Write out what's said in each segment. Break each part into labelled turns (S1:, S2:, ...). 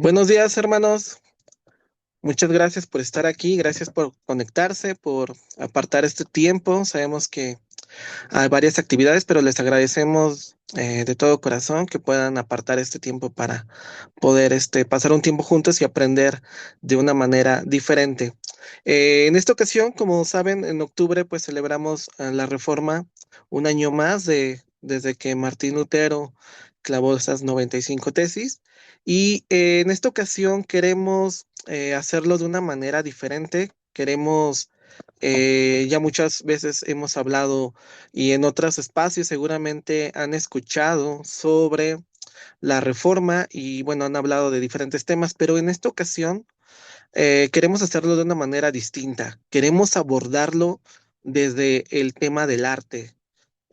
S1: Buenos días, hermanos. Muchas gracias por estar aquí, gracias por conectarse, por apartar este tiempo. Sabemos que hay varias actividades, pero les agradecemos de todo corazón que puedan apartar este tiempo para poder pasar un tiempo juntos y aprender de una manera diferente. En esta ocasión, como saben, en octubre pues celebramos la Reforma, un año más desde que Martín Lutero clavó esas 95 tesis. Y en esta ocasión queremos hacerlo de una manera diferente. Queremos, ya muchas veces hemos hablado y en otros espacios seguramente han escuchado sobre la reforma y bueno, han hablado de diferentes temas, pero en esta ocasión queremos hacerlo de una manera distinta. Queremos abordarlo desde el tema del arte.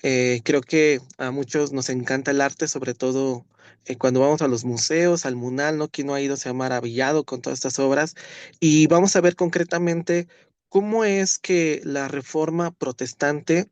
S1: Creo que a muchos nos encanta el arte, sobre todo cuando vamos a los museos, al MUNAL, ¿no? Quien no ha ido se ha maravillado con todas estas obras. Y vamos a ver concretamente cómo es que la reforma protestante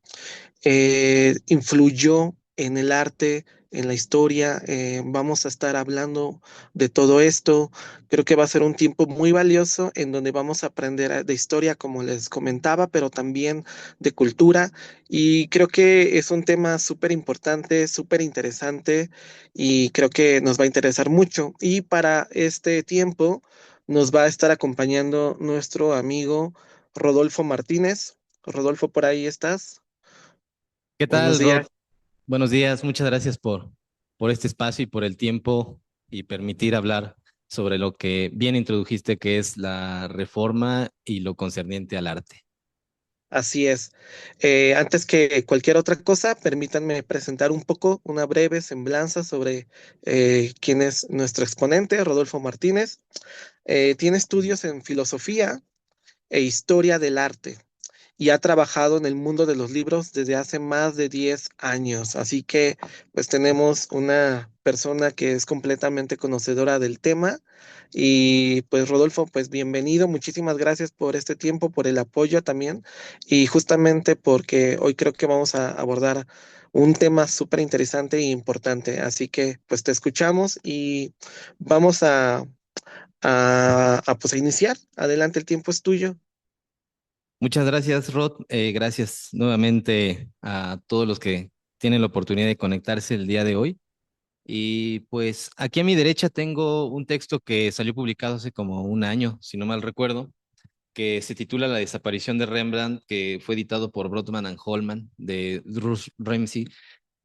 S1: influyó en el arte, en la historia. Vamos a estar hablando de todo esto. Creo que va a ser un tiempo muy valioso en donde vamos a aprender de historia, como les comentaba, pero también de cultura. Y creo que es un tema súper importante, súper interesante y creo que nos va a interesar mucho. Y para este tiempo nos va a estar acompañando nuestro amigo Rodolfo Martínez. Rodolfo, por ahí estás.
S2: ¿Qué
S1: Buenos
S2: tal, Rod?
S1: días.
S2: Buenos días, muchas gracias por este espacio y por el tiempo y permitir hablar sobre lo que bien introdujiste, que es la reforma y lo concerniente al arte.
S1: Así es. Antes que cualquier otra cosa, permítanme presentar un poco, una breve semblanza sobre quién es nuestro exponente, Rodolfo Martínez. Tiene estudios en filosofía e historia del arte y ha trabajado en el mundo de los libros desde hace más de 10 años. Así que pues tenemos una persona que es completamente conocedora del tema. Y pues Rodolfo, pues bienvenido, muchísimas gracias por este tiempo, por el apoyo también y justamente porque hoy creo que vamos a abordar un tema súper interesante e importante. Así que pues te escuchamos y vamos pues a iniciar. Adelante, el tiempo es tuyo.
S2: Muchas gracias, Rod. Gracias nuevamente a todos los que tienen la oportunidad de conectarse el día de hoy. Y pues aquí a mi derecha tengo un texto que salió publicado hace como un año, si no mal recuerdo, que se titula La desaparición de Rembrandt, que fue editado por Brodmann and Holman de Russ Ramsey,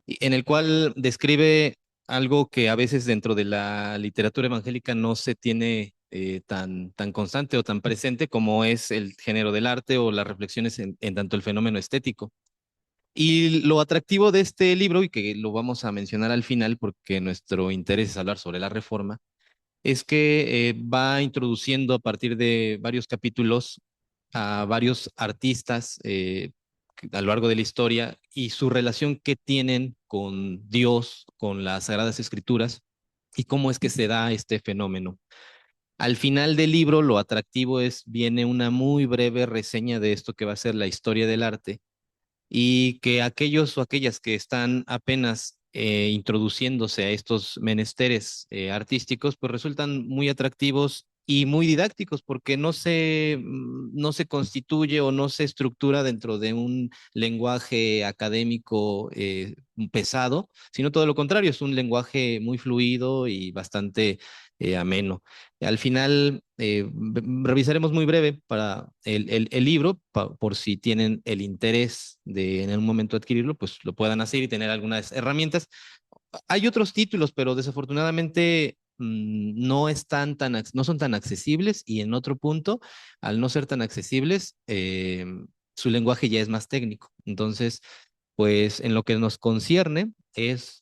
S2: en el cual describe algo que a veces dentro de la literatura evangélica no se tiene tan constante o tan presente como es el género del arte o las reflexiones en tanto el fenómeno estético. Y lo atractivo de este libro, y que lo vamos a mencionar al final porque nuestro interés es hablar sobre la reforma, es que va introduciendo a partir de varios capítulos a varios artistas a lo largo de la historia y su relación que tienen con Dios, con las Sagradas Escrituras y cómo es que se da este fenómeno. Al final del libro, lo atractivo es, viene una muy breve reseña de esto que va a ser la historia del arte y que aquellos o aquellas que están apenas introduciéndose a estos menesteres artísticos, pues resultan muy atractivos y muy didácticos porque no se constituye o no se estructura dentro de un lenguaje académico pesado, sino todo lo contrario, es un lenguaje muy fluido y bastante ameno. Al final, revisaremos muy breve para el libro, por si tienen el interés de en algún momento adquirirlo, pues lo puedan hacer y tener algunas herramientas. Hay otros títulos, pero desafortunadamente no están no son tan accesibles y en otro punto, al no ser tan accesibles, su lenguaje ya es más técnico. Entonces, pues en lo que nos concierne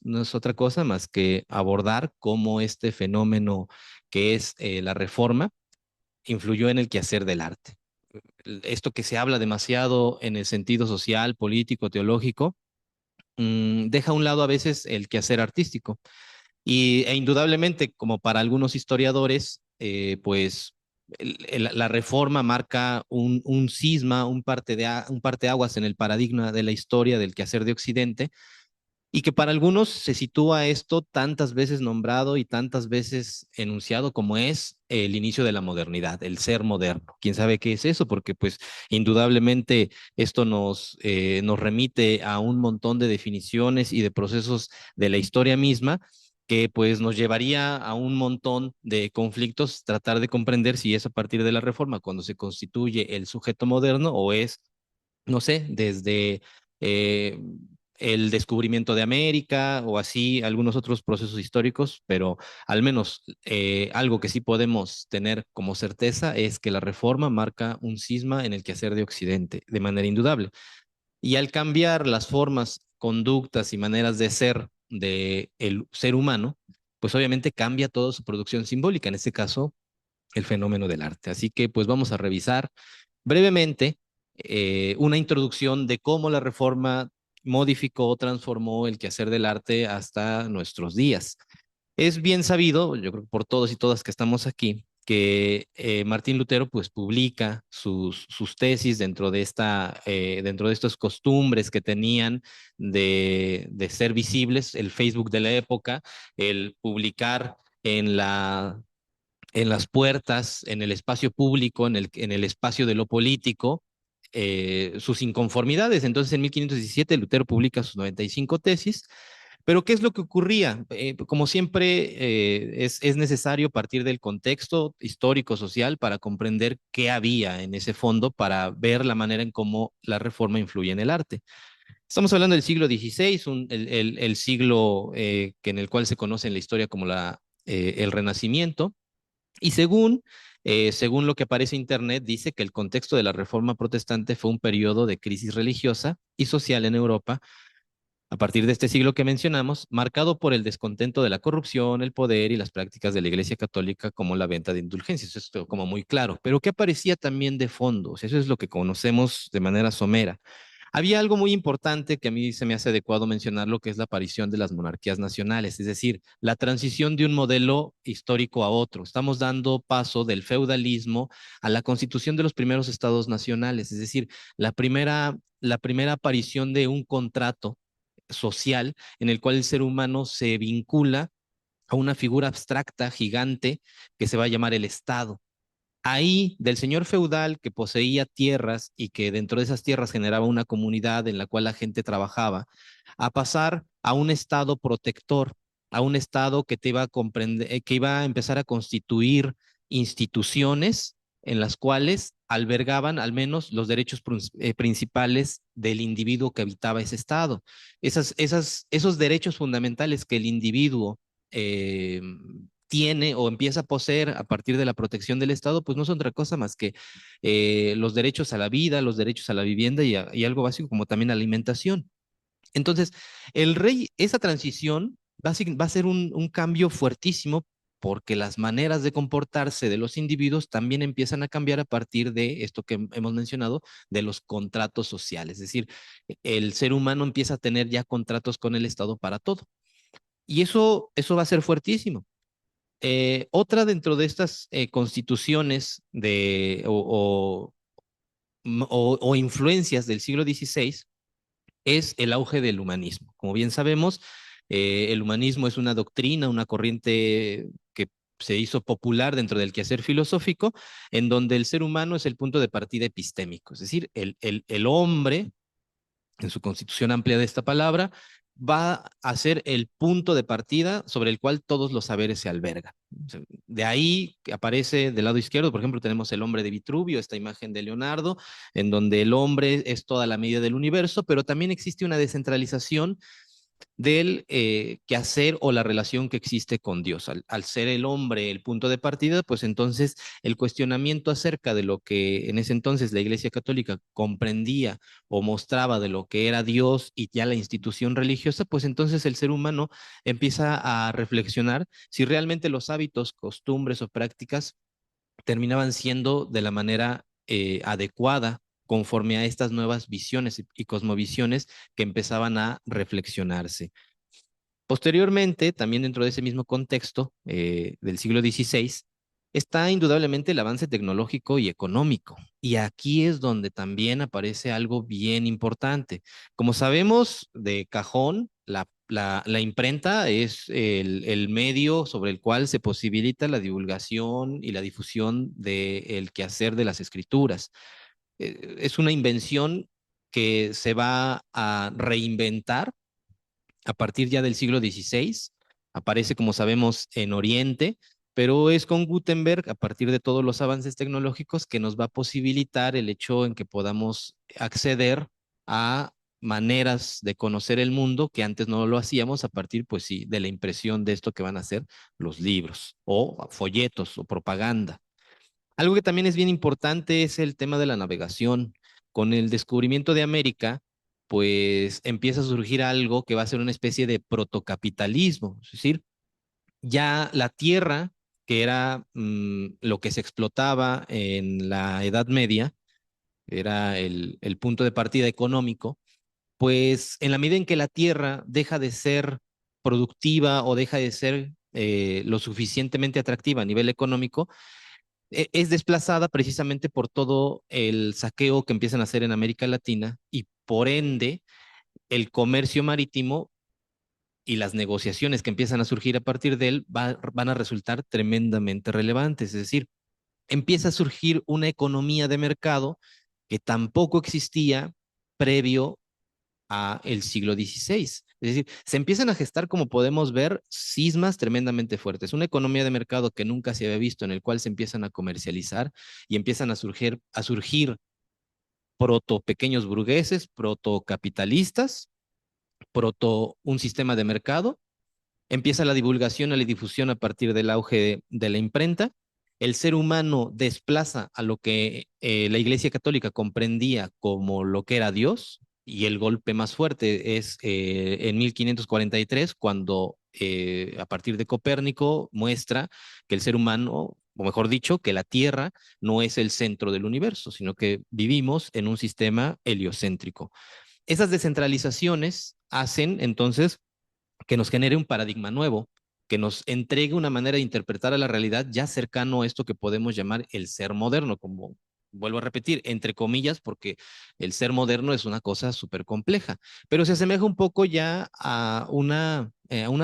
S2: no es otra cosa más que abordar cómo este fenómeno que es la reforma influyó en el quehacer del arte. Esto que se habla demasiado en el sentido social, político, teológico, deja a un lado a veces el quehacer artístico. E indudablemente, como para algunos historiadores, pues la reforma marca un cisma, un parteaguas en el paradigma de la historia del quehacer de Occidente, y que para algunos se sitúa esto tantas veces nombrado y tantas veces enunciado como es el inicio de la modernidad, el ser moderno. ¿Quién sabe qué es eso? Porque pues indudablemente esto nos remite a un montón de definiciones y de procesos de la historia misma que pues nos llevaría a un montón de conflictos tratar de comprender si es a partir de la reforma cuando se constituye el sujeto moderno o es, no sé, desde eh, el descubrimiento de América o así algunos otros procesos históricos, pero al menos algo que sí podemos tener como certeza es que la reforma marca un cisma en el quehacer de Occidente de manera indudable. Y al cambiar las formas, conductas y maneras de ser del ser humano, pues obviamente cambia toda su producción simbólica, en este caso el fenómeno del arte. Así que pues vamos a revisar brevemente una introducción de cómo la reforma modificó o transformó el quehacer del arte hasta nuestros días. Es bien sabido, yo creo que por todos y todas que estamos aquí, que Martín Lutero pues publica sus tesis dentro de estas costumbres que tenían de ser visibles, el Facebook de la época, el publicar en en las puertas, en el espacio público, en el espacio de lo político, sus inconformidades. Entonces, en 1517, Lutero publica sus 95 tesis. Pero, ¿qué es lo que ocurría? Como siempre, es necesario partir del contexto histórico, social, para comprender qué había en ese fondo, para ver la manera en cómo la reforma influye en el arte. Estamos hablando del siglo XVI, el siglo que en el cual se conoce en la historia como el Renacimiento. Y según lo que aparece en Internet, dice que el contexto de la Reforma Protestante fue un periodo de crisis religiosa y social en Europa a partir de este siglo que mencionamos, marcado por el descontento de la corrupción, el poder y las prácticas de la Iglesia Católica como la venta de indulgencias. Eso es como muy claro. Pero ¿qué aparecía también de fondo? O sea, eso es lo que conocemos de manera somera. Había algo muy importante que a mí se me hace adecuado mencionarlo, que es la aparición de las monarquías nacionales, es decir, la transición de un modelo histórico a otro. Estamos dando paso del feudalismo a la constitución de los primeros estados nacionales, es decir, la primera aparición de un contrato social en el cual el ser humano se vincula a una figura abstracta, gigante, que se va a llamar el Estado. Ahí, del señor feudal que poseía tierras y que dentro de esas tierras generaba una comunidad en la cual la gente trabajaba, a pasar a un estado protector, a un estado que te iba a comprender, que iba a empezar a constituir instituciones en las cuales albergaban al menos los derechos principales del individuo que habitaba ese estado. Esos derechos fundamentales que el individuo eh, tiene o empieza a poseer a partir de la protección del Estado, pues no son otra cosa más que los derechos a la vida, los derechos a la vivienda y algo básico como también a la alimentación. Entonces, el rey, esa transición va a ser un cambio fuertísimo porque las maneras de comportarse de los individuos también empiezan a cambiar a partir de esto que hemos mencionado, de los contratos sociales. Es decir, el ser humano empieza a tener ya contratos con el Estado para todo. Y eso va a ser fuertísimo. Otra dentro de estas constituciones o influencias del siglo XVI es el auge del humanismo. Como bien sabemos, el humanismo es una doctrina, una corriente que se hizo popular dentro del quehacer filosófico, en donde el ser humano es el punto de partida epistémico, es decir, el hombre en su constitución amplia de esta palabra, va a ser el punto de partida sobre el cual todos los saberes se albergan. De ahí aparece del lado izquierdo, por ejemplo, tenemos el hombre de Vitruvio, esta imagen de Leonardo, en donde el hombre es toda la medida del universo, pero también existe una descentralización del quehacer o la relación que existe con Dios. Al ser el hombre el punto de partida, pues entonces el cuestionamiento acerca de lo que en ese entonces la Iglesia Católica comprendía o mostraba de lo que era Dios y ya la institución religiosa, pues entonces el ser humano empieza a reflexionar si realmente los hábitos, costumbres o prácticas terminaban siendo de la manera adecuada conforme a estas nuevas visiones y cosmovisiones que empezaban a reflexionarse. Posteriormente, también dentro de ese mismo contexto del siglo XVI, está indudablemente el avance tecnológico y económico. Y aquí es donde también aparece algo bien importante. Como sabemos de cajón, la imprenta es el medio sobre el cual se posibilita la divulgación y la difusión del quehacer de las escrituras. Es una invención que se va a reinventar a partir ya del siglo XVI. Aparece, como sabemos, en Oriente, pero es con Gutenberg, a partir de todos los avances tecnológicos, que nos va a posibilitar el hecho en que podamos acceder a maneras de conocer el mundo que antes no lo hacíamos a partir, pues sí, de la impresión de esto que van a ser los libros o folletos o propaganda. Algo que también es bien importante es el tema de la navegación. Con el descubrimiento de América, pues empieza a surgir algo que va a ser una especie de protocapitalismo, es decir, ya la tierra, que era lo que se explotaba en la Edad Media, era el punto de partida económico, pues en la medida en que la tierra deja de ser productiva o deja de ser lo suficientemente atractiva a nivel económico, es desplazada precisamente por todo el saqueo que empiezan a hacer en América Latina y por ende el comercio marítimo y las negociaciones que empiezan a surgir a partir de él van a resultar tremendamente relevantes. Es decir, empieza a surgir una economía de mercado que tampoco existía previo a el siglo XVI. Es decir, se empiezan a gestar, como podemos ver, cismas tremendamente fuertes. Una economía de mercado que nunca se había visto, en el cual se empiezan a comercializar y empiezan a surgir proto pequeños burgueses, proto capitalistas, proto un sistema de mercado. Empieza la divulgación y la difusión a partir del auge de la imprenta. El ser humano desplaza a lo que la Iglesia Católica comprendía como lo que era Dios, y el golpe más fuerte es en 1543, cuando a partir de Copérnico muestra que el ser humano, o mejor dicho, que la Tierra no es el centro del universo, sino que vivimos en un sistema heliocéntrico. Esas descentralizaciones hacen entonces que nos genere un paradigma nuevo, que nos entregue una manera de interpretar a la realidad ya cercano a esto que podemos llamar el ser moderno, como vuelvo a repetir, entre comillas, porque el ser moderno es una cosa súper compleja, pero se asemeja un poco ya a una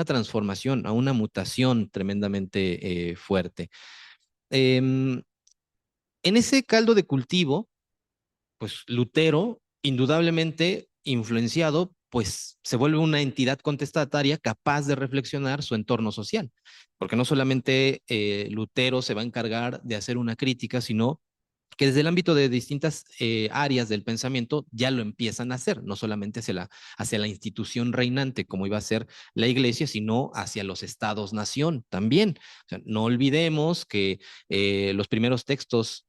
S2: transformación, a una mutación tremendamente fuerte. En ese caldo de cultivo, pues Lutero, indudablemente influenciado, pues se vuelve una entidad contestataria capaz de reflexionar su entorno social, porque no solamente Lutero se va a encargar de hacer una crítica, sino que desde el ámbito de distintas áreas del pensamiento ya lo empiezan a hacer, no solamente hacia la institución reinante como iba a ser la iglesia, sino hacia los estados-nación también. O sea, no olvidemos que los primeros textos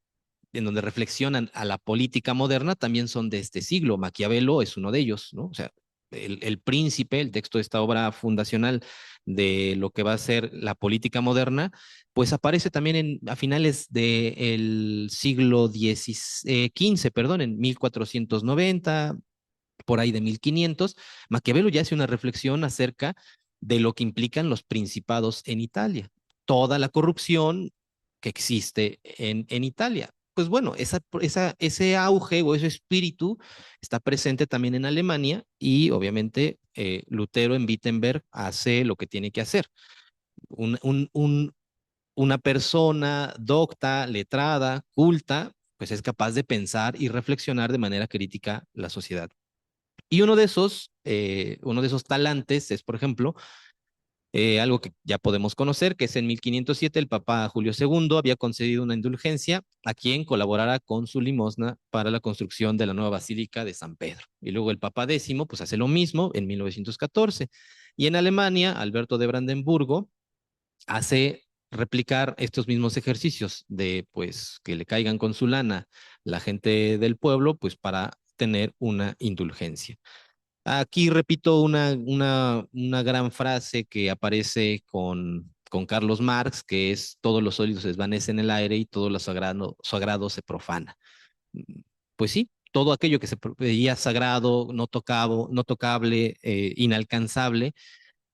S2: en donde reflexionan a la política moderna también son de este siglo. Maquiavelo es uno de ellos, ¿no? O sea, el Príncipe, el texto de esta obra fundacional de lo que va a ser la política moderna, pues aparece también a finales del siglo XV, perdón, en 1490, por ahí de 1500. Maquiavelo ya hace una reflexión acerca de lo que implican los principados en Italia, toda la corrupción que existe en Italia. Pues bueno, ese auge o ese espíritu está presente también en Alemania y obviamente Lutero en Wittenberg hace lo que tiene que hacer. Un, un, un, una persona docta, letrada, culta, pues es capaz de pensar y reflexionar de manera crítica la sociedad. Y uno de esos talantes es, por ejemplo, algo que ya podemos conocer, que es en 1507 el Papa Julio II había concedido una indulgencia a quien colaborara con su limosna para la construcción de la nueva Basílica de San Pedro. Y luego el Papa X pues hace lo mismo en 1914. Y en Alemania, Alberto de Brandenburgo hace replicar estos mismos ejercicios de pues que le caigan con su lana la gente del pueblo pues para tener una indulgencia. Aquí repito una gran frase que aparece con Carlos Marx, que es: todos los sólidos se desvanecen en el aire y todo lo sagrado se profana. Pues sí, todo aquello que se veía sagrado, no tocable, inalcanzable,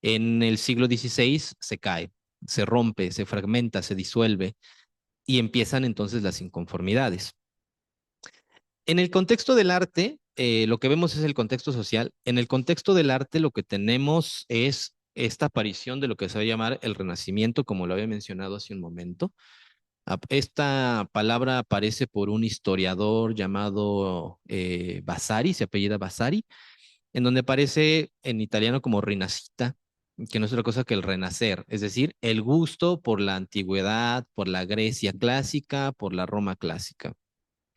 S2: en el siglo XVI se cae, se rompe, se fragmenta, se disuelve y empiezan entonces las inconformidades. En el contexto del arte, lo que vemos es el contexto social. En el contexto del arte, lo que tenemos es esta aparición de lo que se va a llamar el Renacimiento, como lo había mencionado hace un momento. Esta palabra aparece por un historiador llamado Vasari, se apellida Vasari, en donde aparece en italiano como rinascita, que no es otra cosa que el renacer, es decir, el gusto por la antigüedad, por la Grecia clásica, por la Roma clásica.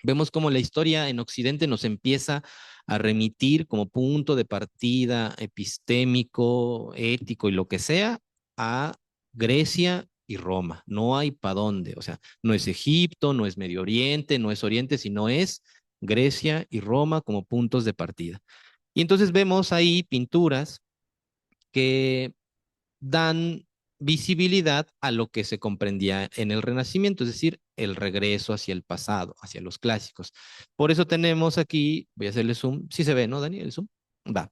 S2: Vemos cómo la historia en Occidente nos empieza a remitir como punto de partida epistémico, ético y lo que sea a Grecia y Roma. No hay para dónde. O sea, no es Egipto, no es Medio Oriente, no es Oriente, sino es Grecia y Roma como puntos de partida. Y entonces vemos ahí pinturas que dan visibilidad a lo que se comprendía en el Renacimiento, es decir, el regreso hacia el pasado, hacia los clásicos. Por eso tenemos aquí, voy a hacerle zoom, sí se ve, ¿no, Daniel? El zoom. Va.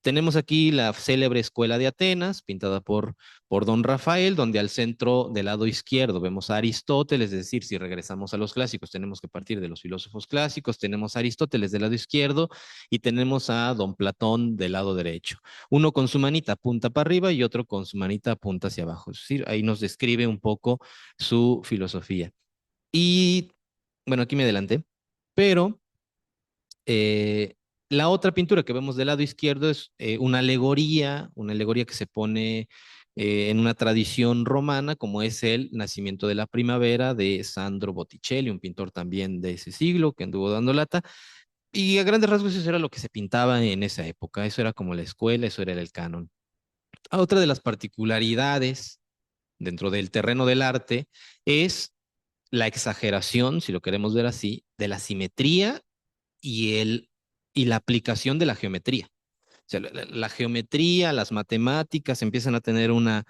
S2: Tenemos aquí la célebre Escuela de Atenas, pintada por Don Rafael, donde al centro del lado izquierdo vemos a Aristóteles, es decir, si regresamos a los clásicos, tenemos que partir de los filósofos clásicos, tenemos a Aristóteles del lado izquierdo y tenemos a Don Platón del lado derecho. Uno con su manita punta para arriba y otro con su manita punta hacia abajo. Es decir, ahí nos describe un poco su filosofía. Y bueno, aquí me adelanté, pero eh, la otra pintura que vemos del lado izquierdo es una alegoría que se pone en una tradición romana, como es el Nacimiento de la Primavera de Sandro Botticelli, un pintor también de ese siglo que anduvo dando lata. Y a grandes rasgos eso era lo que se pintaba en esa época, eso era como la escuela, eso era el canon. Otra de las particularidades dentro del terreno del arte es la exageración, si lo queremos ver así, de la simetría y, y la aplicación de la geometría. O sea, la geometría, las matemáticas empiezan a tener una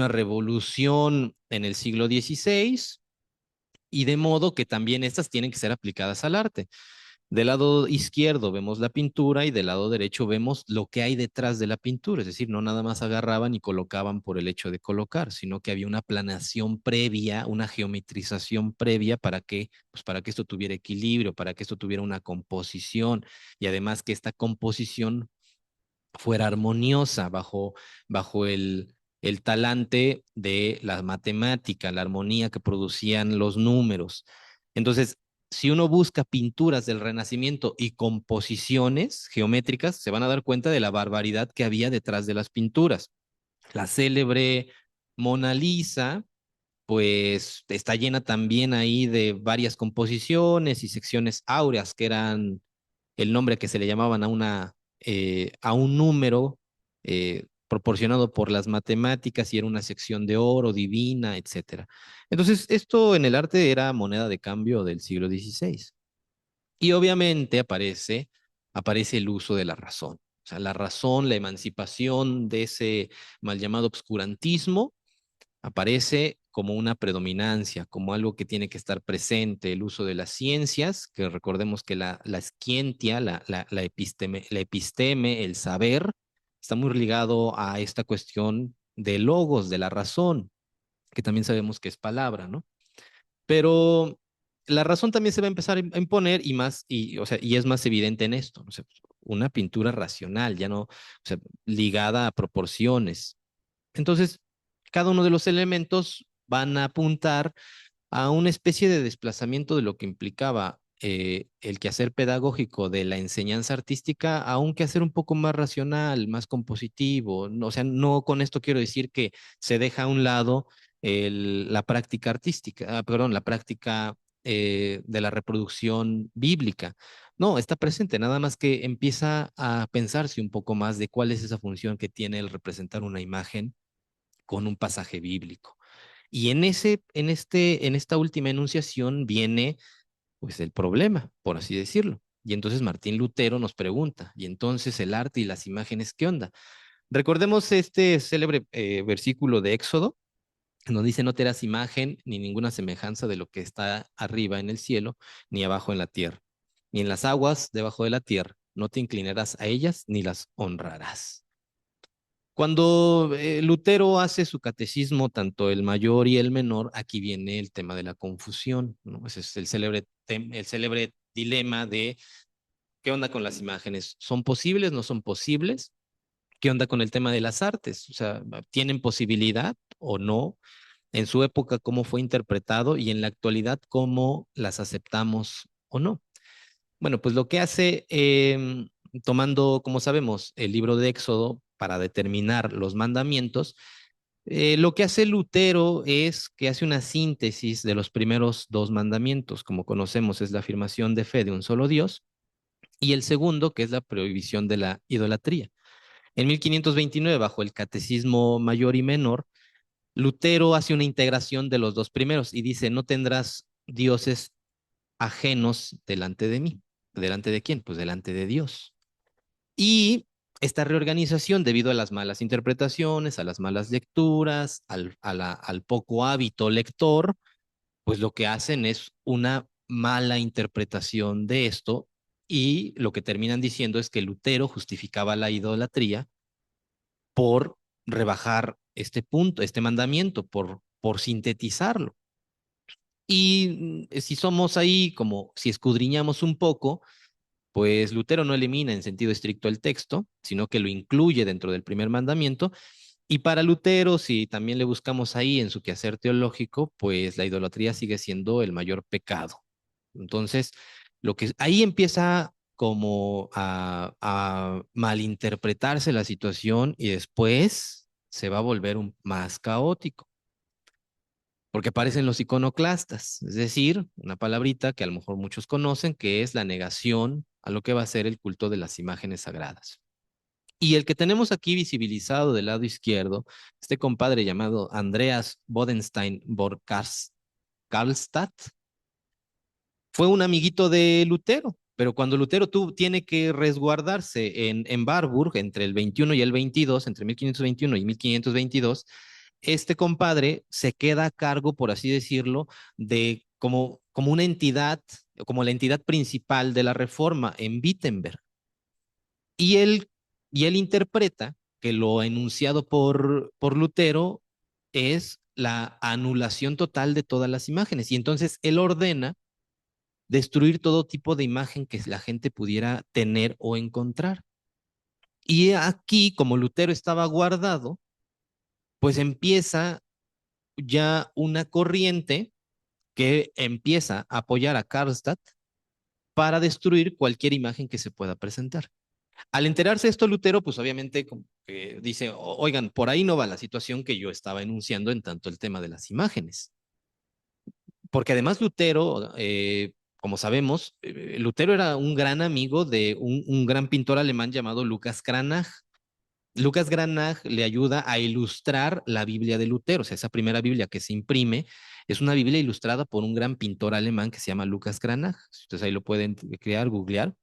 S2: revolución en el siglo XVI y de modo que también estas tienen que ser aplicadas al arte. Del lado izquierdo vemos la pintura y del lado derecho vemos lo que hay detrás de la pintura, es decir, no nada más agarraban y colocaban por el hecho de colocar, sino que había una planeación previa, una geometrización previa pues para que esto tuviera equilibrio, para que esto tuviera una composición y además que esta composición fuera armoniosa bajo el talante de la matemática, la armonía que producían los números. Entonces, si uno busca pinturas del Renacimiento y composiciones geométricas, se van a dar cuenta de la barbaridad que había detrás de las pinturas. La célebre Mona Lisa, pues está llena también ahí de varias composiciones y secciones áureas, que eran el nombre que se le llamaban a un número proporcionado por las matemáticas y era una sección de oro divina, etcétera. Entonces, esto en el arte era moneda de cambio del siglo XVI. Y obviamente aparece el uso de la razón. O sea, la razón, la emancipación de ese mal llamado obscurantismo aparece como una predominancia, como algo que tiene que estar presente, el uso de las ciencias, que recordemos que la scientia, la episteme, el saber, está muy ligado a esta cuestión de logos, de la razón, que también sabemos que es palabra, ¿no? Pero la razón también se va a empezar a imponer y más, o sea, y es más evidente en esto, o sea, una pintura racional, ya no, o sea, ligada a proporciones. Entonces, cada uno de los elementos van a apuntar a una especie de desplazamiento de lo que implicaba el quehacer pedagógico de la enseñanza artística a un quehacer un poco más racional, más compositivo. O sea, no con esto quiero decir que se deja a un lado la práctica artística, perdón, la práctica de la reproducción bíblica. No, está presente, nada más que empieza a pensarse un poco más de cuál es esa función que tiene el representar una imagen con un pasaje bíblico. Y en esta última enunciación viene pues el problema, por así decirlo. Y entonces Martín Lutero nos pregunta, ¿y entonces el arte y las imágenes qué onda? Recordemos este célebre versículo de Éxodo, donde dice, no te harás imagen ni ninguna semejanza de lo que está arriba en el cielo, ni abajo en la tierra, ni en las aguas debajo de la tierra. No te inclinarás a ellas ni las honrarás. Cuando Lutero hace su catecismo, tanto el mayor y el menor, aquí viene el tema de la confusión, ¿no? Ese es el célebre dilema de ¿Qué onda con las imágenes? ¿Son posibles? ¿No son posibles? ¿Qué onda con el tema de las artes? O sea, ¿tienen posibilidad o no? En su época, ¿cómo fue interpretado? Y en la actualidad, ¿cómo las aceptamos o no? Bueno, pues lo que hace, tomando, como sabemos, el libro de Éxodo para determinar los mandamientos, lo que hace Lutero es que hace una síntesis de los primeros dos mandamientos, como conocemos, es la afirmación de fe de un solo Dios, y el segundo, que es la prohibición de la idolatría. En 1529, bajo el Catecismo Mayor y Menor, Lutero hace una integración de los dos primeros y dice, no tendrás dioses ajenos delante de mí. ¿Delante de quién? Pues delante de Dios. Y esta reorganización, debido a las malas interpretaciones, a las malas lecturas, al poco hábito lector, pues lo que hacen es una mala interpretación de esto y lo que terminan diciendo es que Lutero justificaba la idolatría por rebajar este punto, este mandamiento, por sintetizarlo. Y si somos ahí, como si escudriñamos un poco, pues Lutero no elimina en sentido estricto el texto, sino que lo incluye dentro del primer mandamiento. Y para Lutero, si también le buscamos ahí en su quehacer teológico, pues la idolatría sigue siendo el mayor pecado. Entonces, lo que ahí empieza como a malinterpretarse la situación y después se va a volver más caótico, porque aparecen los iconoclastas, es decir, una palabrita que a lo mejor muchos conocen, que es la negación a lo que va a ser el culto de las imágenes sagradas. Y el que tenemos aquí visibilizado del lado izquierdo, este compadre llamado Andreas Bodenstein Karlstadt, fue un amiguito de Lutero, pero cuando Lutero tiene que resguardarse en Warburg entre el 21 y el 22, entre 1521 y 1522, este compadre se queda a cargo, por así decirlo, de como una entidad, como la entidad principal de la reforma en Wittenberg. Y él, y él interpreta que lo enunciado por Lutero es la anulación total de todas las imágenes. Y entonces él ordena destruir todo tipo de imagen que la gente pudiera tener o encontrar. Y aquí, como Lutero estaba guardado, pues empieza ya una corriente que empieza a apoyar a Karlstadt para destruir cualquier imagen que se pueda presentar. Al enterarse de esto, Lutero, pues obviamente como que dice, oigan, por ahí no va la situación que yo estaba enunciando en tanto el tema de las imágenes. Porque además Lutero, como sabemos, Lutero era un gran amigo de un gran pintor alemán llamado Lucas Cranach. Lucas Granach le ayuda a ilustrar la Biblia de Lutero, o sea, esa primera Biblia que se imprime es una Biblia ilustrada por un gran pintor alemán que se llama Lucas Granach. Ustedes ahí lo pueden crear, googlear.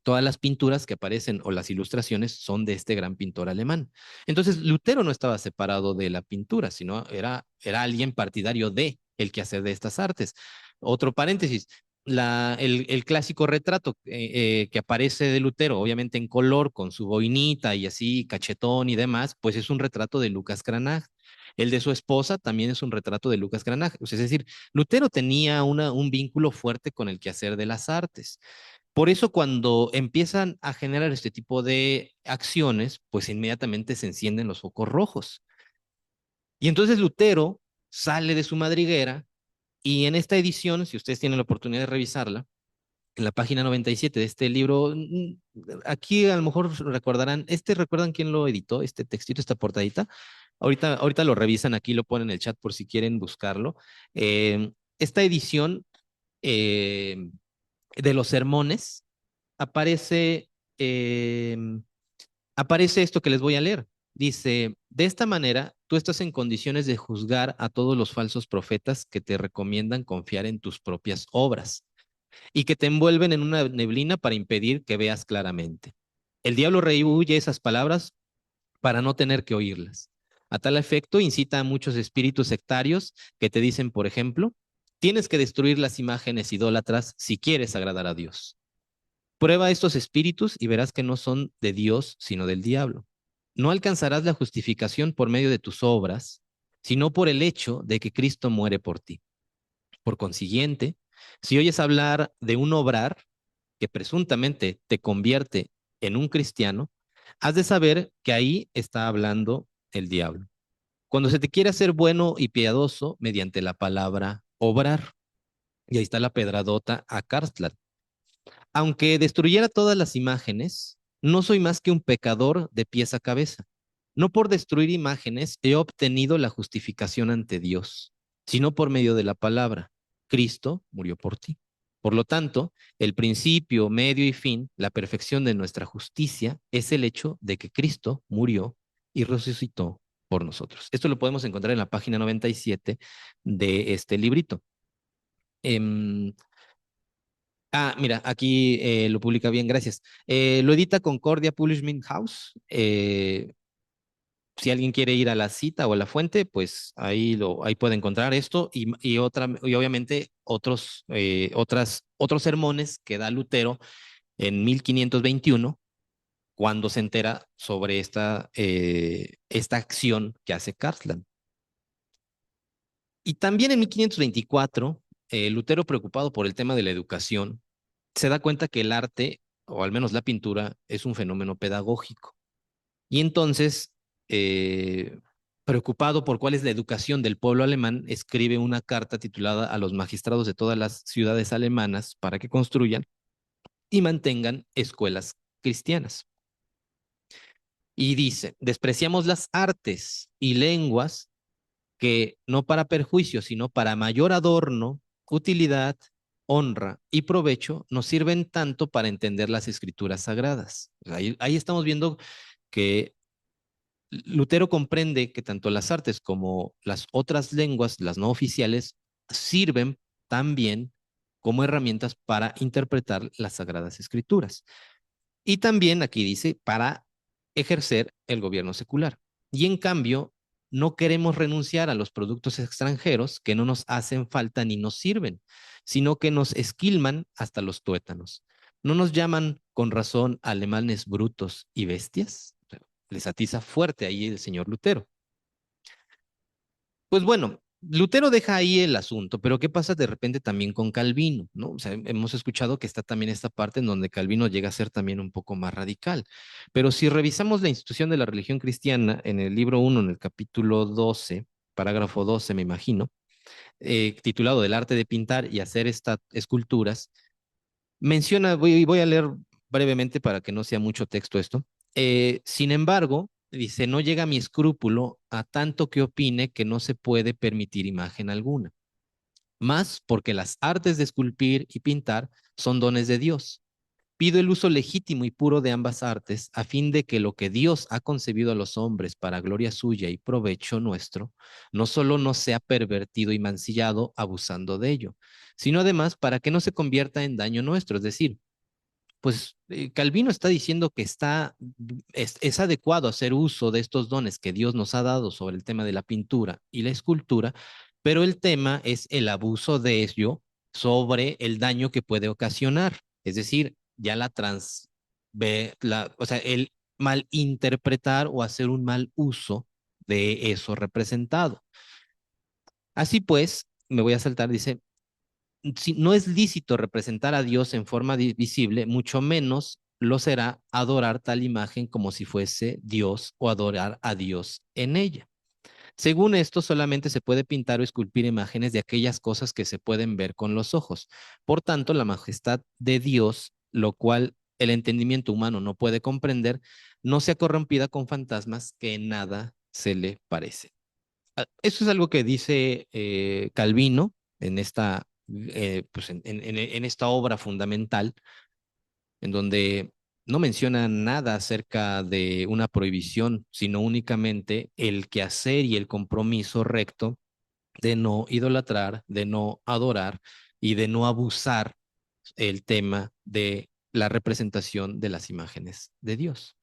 S2: Todas las pinturas que aparecen o las ilustraciones son de este gran pintor alemán. Entonces, Lutero no estaba separado de la pintura, sino era alguien partidario de el quehacer de estas artes. Otro paréntesis, el clásico retrato que aparece de Lutero, obviamente en color, con su boinita y así, cachetón y demás, pues es un retrato de Lucas Cranach. El de su esposa también es un retrato de Lucas Cranach. Es decir, Lutero tenía un vínculo fuerte con el quehacer de las artes. Por eso cuando empiezan a generar este tipo de acciones, pues inmediatamente se encienden los focos rojos. Y entonces Lutero sale de su madriguera y en esta edición, si ustedes tienen la oportunidad de revisarla, en la página 97 de este libro, aquí a lo mejor recordarán, ¿recuerdan quién lo editó? Este textito, esta portadita. Ahorita lo revisan, aquí lo ponen en el chat por si quieren buscarlo. Esta edición eh, de los sermones aparece, eh, aparece esto que les voy a leer. Dice, de esta manera, tú estás en condiciones de juzgar a todos los falsos profetas que te recomiendan confiar en tus propias obras y que te envuelven en una neblina para impedir que veas claramente. El diablo rehuye esas palabras para no tener que oírlas. A tal efecto, incita a muchos espíritus sectarios que te dicen, por ejemplo, tienes que destruir las imágenes idólatras si quieres agradar a Dios. Prueba estos espíritus y verás que no son de Dios, sino del diablo. No alcanzarás la justificación por medio de tus obras, sino por el hecho de que Cristo muere por ti. Por consiguiente, si oyes hablar de un obrar, que presuntamente te convierte en un cristiano, has de saber que ahí está hablando el diablo. Cuando se te quiere hacer bueno y piadoso mediante la palabra obrar. Y ahí está la pedradota a Karstlat. Aunque destruyera todas las imágenes, no soy más que un pecador de pies a cabeza. No por destruir imágenes he obtenido la justificación ante Dios, sino por medio de la palabra. Cristo murió por ti. Por lo tanto, el principio, medio y fin, la perfección de nuestra justicia es el hecho de que Cristo murió y resucitó por nosotros. Esto lo podemos encontrar en la página 97 de este librito. Eh, Mira, aquí lo publica bien, gracias. Lo edita Concordia Publishing House. Si alguien quiere ir a la cita o a la fuente, pues ahí puede encontrar esto y obviamente otros sermones que da Lutero en 1521 cuando se entera sobre esta acción que hace Cartland. Y también en 1524, Lutero, preocupado por el tema de la educación, se da cuenta que el arte, o al menos la pintura, es un fenómeno pedagógico. Y entonces, eh, preocupado por cuál es la educación del pueblo alemán, escribe una carta titulada a los magistrados de todas las ciudades alemanas para que construyan y mantengan escuelas cristianas. Y dice, despreciamos las artes y lenguas que no para perjuicio, sino para mayor adorno, utilidad, honra y provecho, nos sirven tanto para entender las escrituras sagradas. Ahí estamos viendo que Lutero comprende que tanto las artes como las otras lenguas, las no oficiales, sirven también como herramientas para interpretar las sagradas escrituras. Y también aquí dice, para ejercer el gobierno secular. Y en cambio, no queremos renunciar a los productos extranjeros que no nos hacen falta ni nos sirven, sino que nos esquilman hasta los tuétanos. ¿No nos llaman con razón alemanes brutos y bestias? Les atiza fuerte ahí el señor Lutero. Pues bueno, Lutero deja ahí el asunto, pero ¿qué pasa de repente también con Calvino? ¿No? O sea, hemos escuchado que está también esta parte en donde Calvino llega a ser también un poco más radical. Pero si revisamos la institución de la religión cristiana en el libro 1, en el capítulo 12, parágrafo 12, me imagino, titulado Del arte de pintar y hacer estas esculturas, menciona, voy a leer brevemente para que no sea mucho texto esto. Sin embargo, dice, no llega mi escrúpulo a tanto que opine que no se puede permitir imagen alguna, más porque las artes de esculpir y pintar son dones de Dios. Pido el uso legítimo y puro de ambas artes, a fin de que lo que Dios ha concebido a los hombres para gloria suya y provecho nuestro, no solo no sea pervertido y mancillado abusando de ello, sino además para que no se convierta en daño nuestro, es decir, pues Calvino está diciendo que es adecuado hacer uso de estos dones que Dios nos ha dado sobre el tema de la pintura y la escultura, pero el tema es el abuso de ello sobre el daño que puede ocasionar, es decir, ya o sea, el malinterpretar o hacer un mal uso de eso representado. Así pues, me voy a saltar, dice, si no es lícito representar a Dios en forma visible, mucho menos lo será adorar tal imagen como si fuese Dios o adorar a Dios en ella. Según esto, solamente se puede pintar o esculpir imágenes de aquellas cosas que se pueden ver con los ojos. Por tanto, la majestad de Dios, lo cual el entendimiento humano no puede comprender, no sea corrompida con fantasmas que en nada se le parece. Eso es algo que dice Calvino en pues en esta obra fundamental, en donde no menciona nada acerca de una prohibición, sino únicamente el quehacer y el compromiso recto de no idolatrar, de no adorar y de no abusar el tema de la representación de las imágenes de Dios.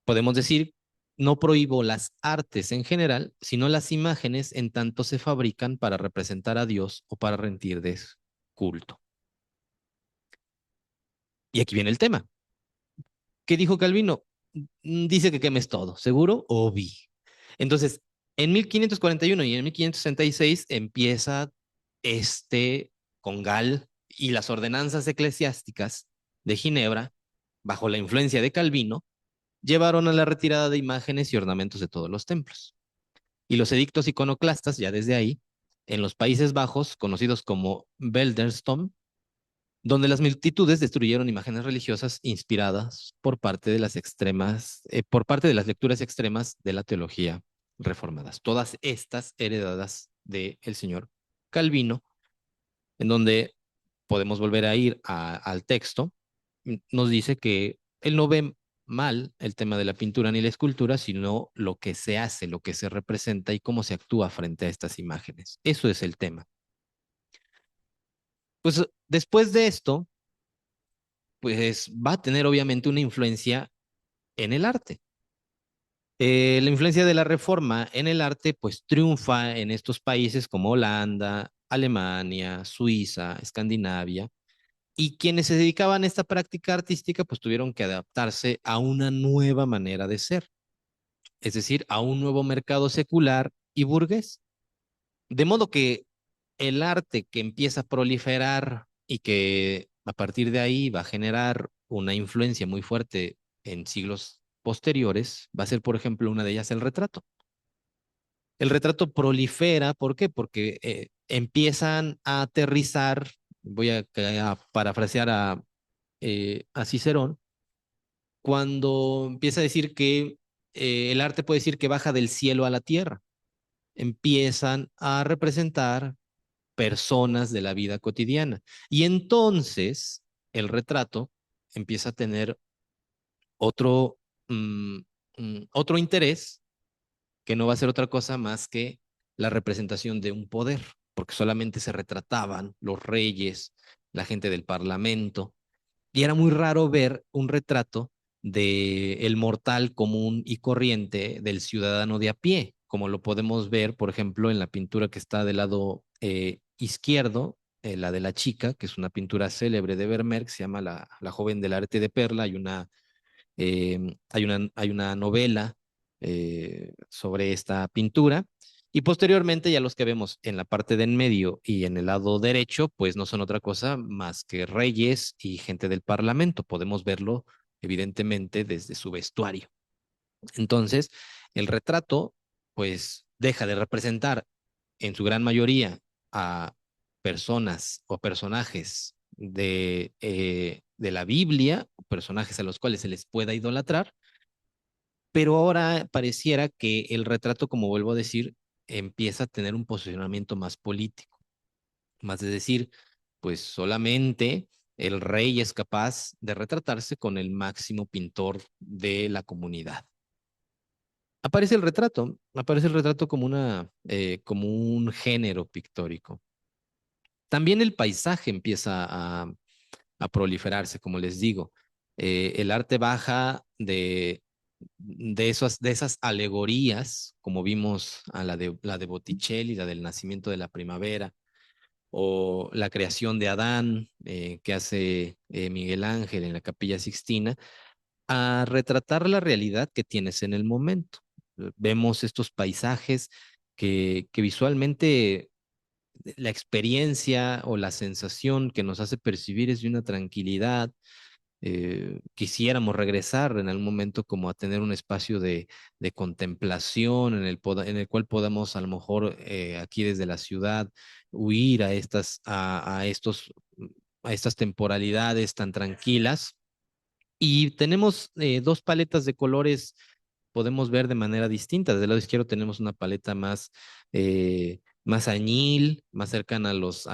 S2: Podemos decir, no prohíbo las artes en general, sino las imágenes en tanto se fabrican para representar a Dios o para rendirles culto. Y aquí viene el tema. ¿Qué dijo Calvino? Dice que quemes todo, ¿seguro? Obi. Entonces, en 1541 y en 1566 empieza este congal y las ordenanzas eclesiásticas de Ginebra, bajo la influencia de Calvino, llevaron a la retirada de imágenes y ornamentos de todos los templos. Y los edictos iconoclastas, ya desde ahí, en los Países Bajos, conocidos como Beldenstorm, donde las multitudes destruyeron imágenes religiosas inspiradas por parte de las lecturas extremas de la teología reformadas. Todas estas heredadas del señor Calvino, en donde podemos volver a ir al texto, nos dice que él no ve mal el tema de la pintura ni la escultura, sino lo que se hace, lo que se representa y cómo se actúa frente a estas imágenes. Eso es el tema. Pues después de esto, pues va a tener obviamente una influencia en el arte. La influencia de la reforma en el arte pues triunfa en estos países como Holanda, Alemania, Suiza, Escandinavia, y quienes se dedicaban a esta práctica artística pues tuvieron que adaptarse a una nueva manera de ser, es decir, a un nuevo mercado secular y burgués. De modo que el arte que empieza a proliferar y que a partir de ahí va a generar una influencia muy fuerte en siglos posteriores, va a ser, por ejemplo, una de ellas el retrato. El retrato prolifera, ¿por qué? Porque empiezan a aterrizar, a parafrasear a Cicerón, cuando empieza a decir que el arte puede decir que baja del cielo a la tierra. Empiezan a representar personas de la vida cotidiana. Y entonces el retrato empieza a tener otro, mm, otro interés que no va a ser otra cosa más que la representación de un poder, porque solamente se retrataban los reyes, la gente del parlamento, y era muy raro ver un retrato de el mortal común y corriente del ciudadano de a pie, como lo podemos ver, por ejemplo, en la pintura que está del lado izquierdo, la de la chica, que es una pintura célebre de Vermeer, que se llama la joven del arte de perla. Hay una novela sobre esta pintura. Y posteriormente, ya los que vemos en la parte de en medio y en el lado derecho, pues no son otra cosa más que reyes y gente del parlamento. Podemos verlo evidentemente desde su vestuario. Entonces, el retrato, pues deja de representar en su gran mayoría a personas o personajes de la Biblia, personajes a los cuales se les pueda idolatrar, pero ahora pareciera que el retrato, como vuelvo a decir, empieza a tener un posicionamiento más político, más de decir, pues solamente el rey es capaz de retratarse con el máximo pintor de la comunidad. Aparece el retrato como como un género pictórico. También el paisaje empieza a proliferarse, como les digo. El arte baja de esas alegorías, como vimos a la de Botticelli, la del nacimiento de la primavera, o la creación de Adán, que hace Miguel Ángel en la Capilla Sixtina, a retratar la realidad que tienes en el momento. Vemos estos paisajes que visualmente la experiencia o la sensación que nos hace percibir es de una tranquilidad. Quisiéramos regresar en algún momento como a tener un espacio de contemplación en el cual podamos a lo mejor aquí desde la ciudad huir a estas temporalidades tan tranquilas. Y tenemos dos paletas de colores, podemos ver de manera distinta. Del lado izquierdo tenemos una paleta más añil, más cercana a los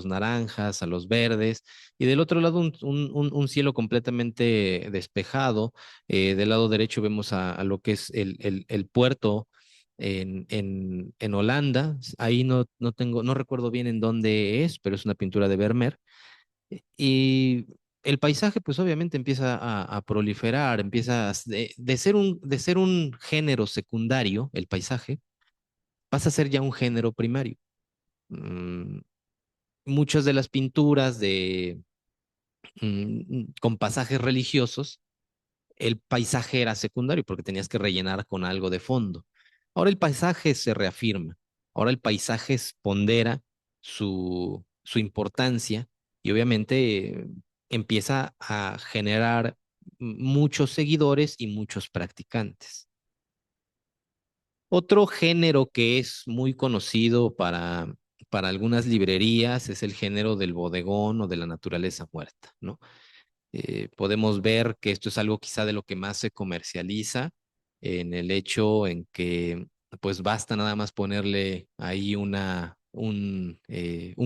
S2: naranjas, a los verdes, y del otro lado un cielo completamente despejado. Del lado derecho vemos a lo que es el puerto en Holanda. Ahí no recuerdo bien en dónde es, pero es una pintura de Vermeer. Y el paisaje, pues obviamente empieza a proliferar, de ser un género secundario, el paisaje, pasa a ser ya un género primario. Mm, Muchas de las pinturas con pasajes religiosos, el paisaje era secundario porque tenías que rellenar con algo de fondo. Ahora el paisaje se reafirma, ahora el paisaje pondera su importancia y obviamente empieza a generar muchos seguidores y muchos practicantes. Otro género que es muy conocido para algunas librerías es el género del bodegón o de la naturaleza muerta, ¿no? Podemos ver que esto es algo quizá de lo que más se comercializa en el hecho en que pues basta nada más ponerle ahí un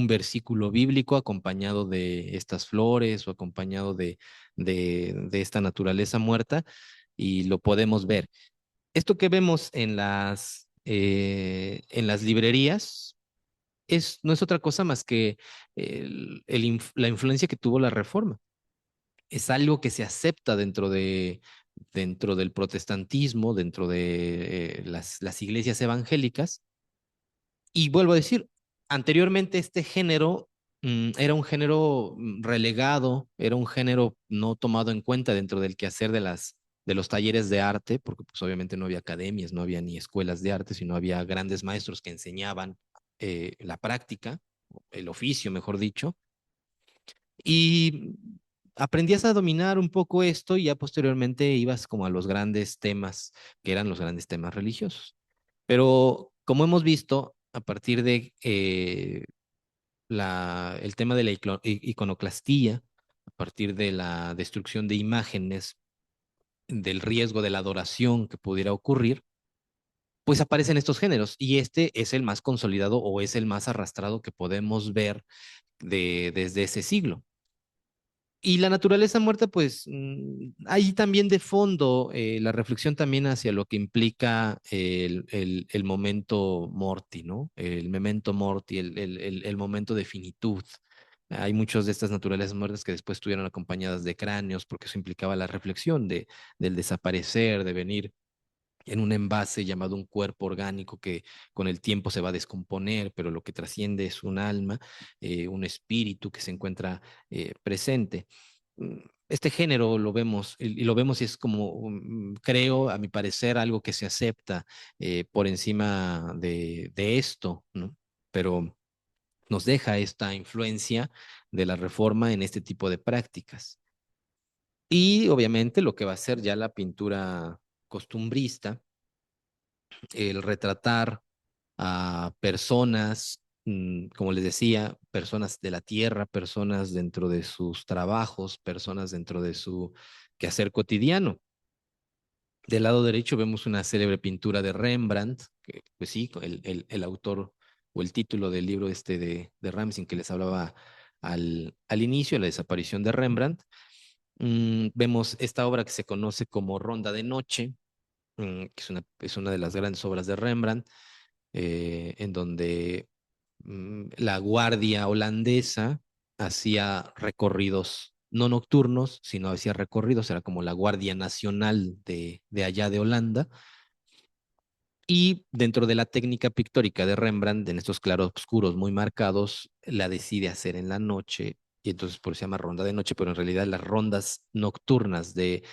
S2: versículo bíblico acompañado de estas flores o acompañado de esta naturaleza muerta y lo podemos ver. Esto que vemos en las librerías no es otra cosa más que la influencia que tuvo la Reforma. Es algo que se acepta dentro del protestantismo, dentro de las iglesias evangélicas. Y vuelvo a decir, anteriormente este género era un género relegado, era un género no tomado en cuenta dentro del quehacer de los talleres de arte, porque pues obviamente no había academias, no había ni escuelas de arte, sino había grandes maestros que enseñaban la práctica, el oficio, mejor dicho. Y aprendías a dominar un poco esto y ya posteriormente ibas como a los grandes temas, que eran los grandes temas religiosos. Pero como hemos visto, a partir de el tema de la iconoclastía, a partir de la destrucción de imágenes, del riesgo de la adoración que pudiera ocurrir, pues aparecen estos géneros y este es el más consolidado o es el más arrastrado que podemos ver desde ese siglo. Y la naturaleza muerta, pues hay también de fondo la reflexión también hacia lo que implica el momento morti, ¿no? El memento morti, el momento de finitud. Hay muchas de estas naturalezas muertas que después estuvieron acompañadas de cráneos, porque eso implicaba la reflexión del desaparecer, de venir en un envase llamado un cuerpo orgánico que con el tiempo se va a descomponer, pero lo que trasciende es un alma, un espíritu que se encuentra presente. Este género lo vemos y lo vemos y es como, creo, a mi parecer, algo que se acepta por encima de esto, ¿no? Pero nos deja esta influencia de la reforma en este tipo de prácticas. Y obviamente lo que va a ser ya la pintura costumbrista, el retratar a personas, como les decía, personas de la tierra, personas dentro de sus trabajos, personas dentro de su quehacer cotidiano. Del lado derecho vemos una célebre pintura de Rembrandt, que pues sí, el autor o el título del libro este de Ramsing que les hablaba al inicio, la desaparición de Rembrandt. Vemos esta obra que se conoce como Ronda de Noche, que es una de las grandes obras de Rembrandt, en donde la guardia holandesa hacía recorridos no nocturnos, sino hacía recorridos, era como la Guardia Nacional de allá de Holanda. Y dentro de la técnica pictórica de Rembrandt, en estos claroscuros muy marcados, la decide hacer en la noche, y entonces por eso se llama ronda de noche, pero en realidad las rondas nocturnas de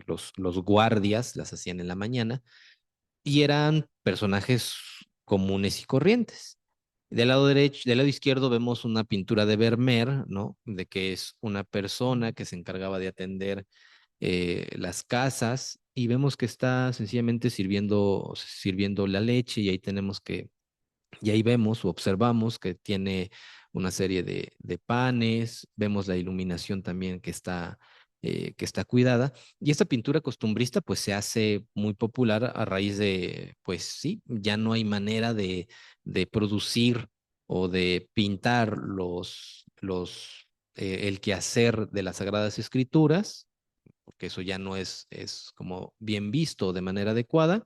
S2: los guardias las hacían en la mañana, y eran personajes comunes y corrientes. Del lado derecho, del lado izquierdo vemos una pintura de Vermeer, ¿no? De que es una persona que se encargaba de atender las casas y vemos que está sencillamente sirviendo la leche y ahí y ahí vemos o observamos que tiene una serie de panes, vemos la iluminación también que está cuidada. Y esta pintura costumbrista pues se hace muy popular a raíz de, pues sí, ya no hay manera de producir o de pintar el quehacer de las Sagradas Escrituras, porque eso ya no es como bien visto de manera adecuada.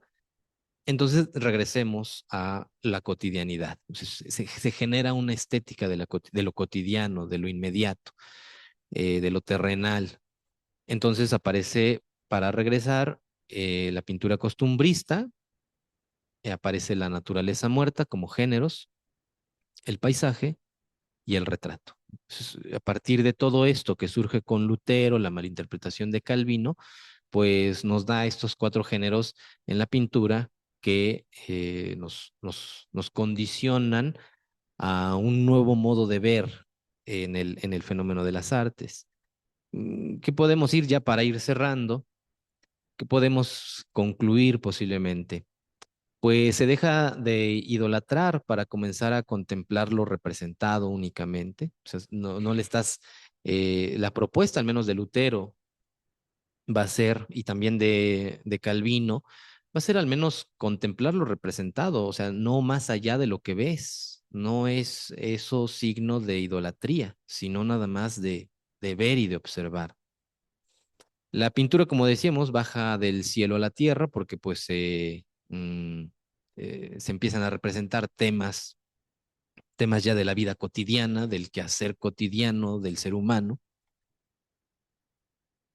S2: Entonces regresemos a la cotidianidad. Se genera una estética de lo cotidiano, de lo inmediato, de lo terrenal. Entonces aparece, para regresar, la pintura costumbrista, aparece la naturaleza muerta como géneros, el paisaje y el retrato. Entonces, a partir de todo esto que surge con Lutero, la malinterpretación de Calvino, pues nos da estos cuatro géneros en la pintura que nos condicionan a un nuevo modo de ver en el fenómeno de las artes. ¿Qué podemos ir ya para ir cerrando? ¿Qué podemos concluir posiblemente? Pues se deja de idolatrar para comenzar a contemplar lo representado únicamente. O sea, no le estás, la propuesta al menos de Lutero va a ser, y también de Calvino, va a ser al menos contemplar lo representado, o sea, no más allá de lo que ves. No es eso signo de idolatría, sino nada más de ver y de observar. La pintura, como decíamos, baja del cielo a la tierra porque pues se empiezan a representar temas ya de la vida cotidiana, del quehacer cotidiano del ser humano.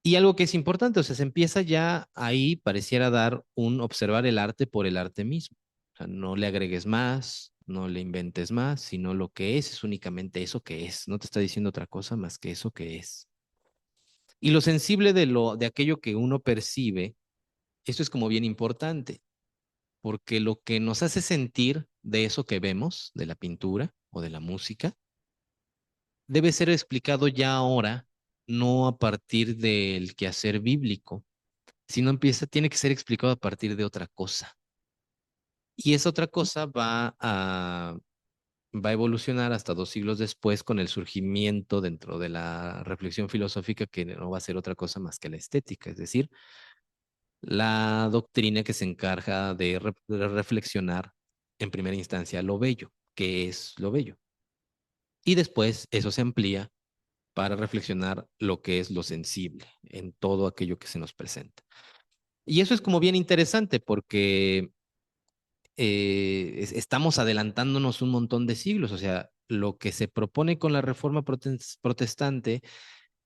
S2: Y algo que es importante, o sea, se empieza ya ahí, pareciera dar un observar el arte por el arte mismo. O sea, no le agregues más, no le inventes más, sino lo que es únicamente eso que es. No te está diciendo otra cosa más que eso que es. Y lo sensible de aquello que uno percibe, esto es como bien importante, porque lo que nos hace sentir de eso que vemos, de la pintura o de la música, debe ser explicado ya ahora, no a partir del quehacer bíblico, sino tiene que ser explicado a partir de otra cosa. Y esa otra cosa va a evolucionar hasta 2 siglos después con el surgimiento dentro de la reflexión filosófica que no va a ser otra cosa más que la estética, es decir, la doctrina que se encarga de reflexionar en primera instancia lo bello, qué es lo bello. Y después eso se amplía para reflexionar lo que es lo sensible en todo aquello que se nos presenta. Y eso es como bien interesante porque estamos adelantándonos un montón de siglos, o sea, lo que se propone con la reforma protestante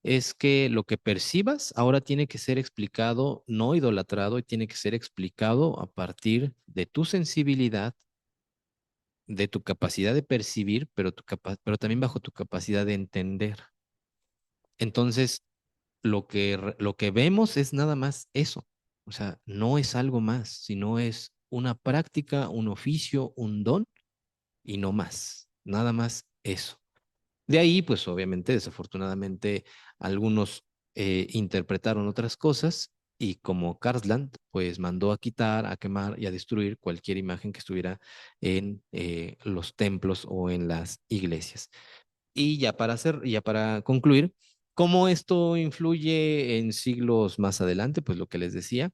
S2: es que lo que percibas ahora tiene que ser explicado, no idolatrado, y tiene que ser explicado a partir de tu sensibilidad, de tu capacidad de percibir, pero también bajo tu capacidad de entender. Entonces, lo que vemos es nada más eso. O sea, no es algo más, sino es una práctica, un oficio, un don y no más. Nada más eso. De ahí, pues obviamente, desafortunadamente, algunos interpretaron otras cosas y como Karsland, pues mandó a quitar, a quemar y a destruir cualquier imagen que estuviera en los templos o en las iglesias. Y ya para concluir, ¿cómo esto influye en siglos más adelante? Pues lo que les decía,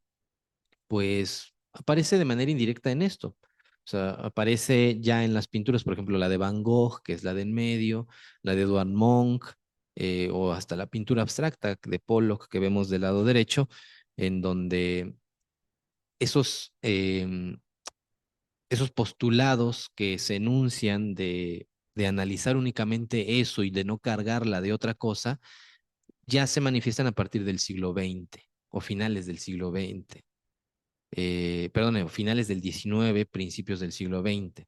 S2: pues aparece de manera indirecta en esto. O sea, aparece ya en las pinturas, por ejemplo, la de Van Gogh, que es la de en medio, la de Edward Munch, o hasta la pintura abstracta de Pollock que vemos del lado derecho, en donde esos, esos postulados que se enuncian de analizar únicamente eso y de no cargarla de otra cosa, ya se manifiestan a partir del siglo XX o finales del siglo XX. Perdón, finales del XIX, principios del siglo XX.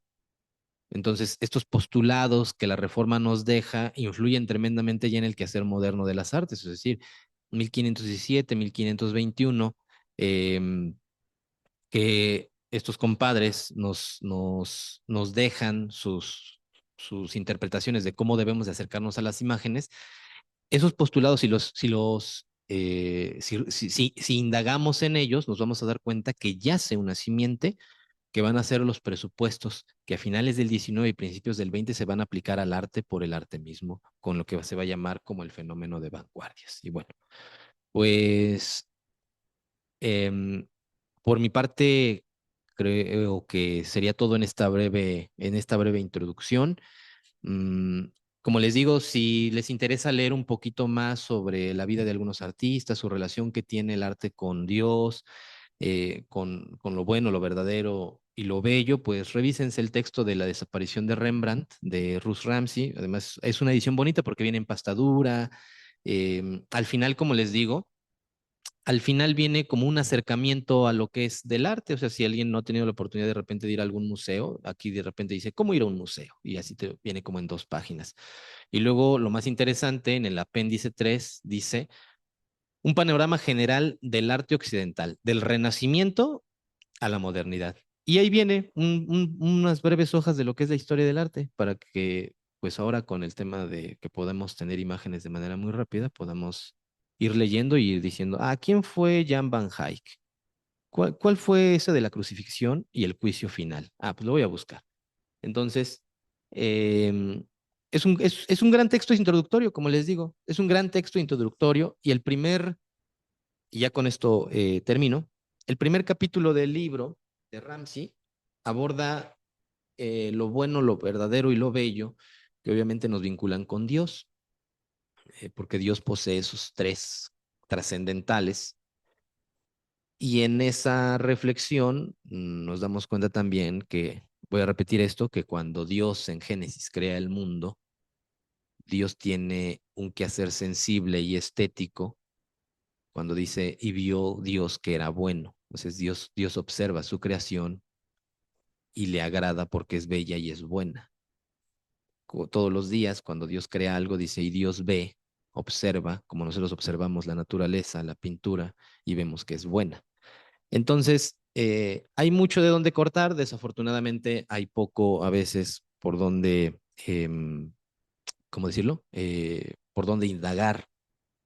S2: Entonces, estos postulados que la reforma nos deja influyen tremendamente ya en el quehacer moderno de las artes, es decir, 1517, 1521, eh, que estos compadres nos dejan sus interpretaciones de cómo debemos de acercarnos a las imágenes. Esos postulados, si indagamos en ellos, nos vamos a dar cuenta que yace una simiente que van a ser los presupuestos que a finales del 19 y principios del 20 se van a aplicar al arte por el arte mismo, con lo que se va a llamar como el fenómeno de vanguardias. Y bueno, pues em, por mi parte, creo que sería todo en esta breve introducción. Mm, Como les digo, si les interesa leer un poquito más sobre la vida de algunos artistas, su relación que tiene el arte con Dios, con lo bueno, lo verdadero y lo bello, pues revísense el texto de La desaparición de Rembrandt de Ruth Ramsey. Además, es una edición bonita porque viene en pastadura. Al final, como les digo, al final viene como un acercamiento a lo que es del arte. O sea, si alguien no ha tenido la oportunidad de repente de ir a algún museo, aquí de repente dice, ¿cómo ir a un museo? Y así te viene como en 2 páginas. Y luego lo más interesante, en el apéndice 3 dice, un panorama general del arte occidental, del Renacimiento a la modernidad. Y ahí viene unas breves hojas de lo que es la historia del arte, para que pues ahora con el tema de que podemos tener imágenes de manera muy rápida, podamos ir leyendo y ir diciendo, ah, ¿quién fue Jan van Eyck? ¿Cuál fue ese de la crucifixión y el juicio final? Ah, pues lo voy a buscar. Entonces, em, es un gran texto introductorio, como les digo, es un gran texto introductorio y y ya con esto termino, el primer capítulo del libro de Ramsey aborda lo bueno, lo verdadero y lo bello, que obviamente nos vinculan con Dios, porque Dios posee esos tres trascendentales. Y en esa reflexión nos damos cuenta también que, voy a repetir esto, que cuando Dios en Génesis crea el mundo, Dios tiene un quehacer sensible y estético cuando dice, y vio Dios que era bueno. Entonces Dios observa su creación y le agrada porque es bella y es buena. Todos los días, cuando Dios crea algo, dice, y Dios ve, observa, como nosotros observamos la naturaleza, la pintura, y vemos que es buena. Entonces, hay mucho de dónde cortar, desafortunadamente hay poco a veces por dónde, ¿cómo decirlo? Por dónde indagar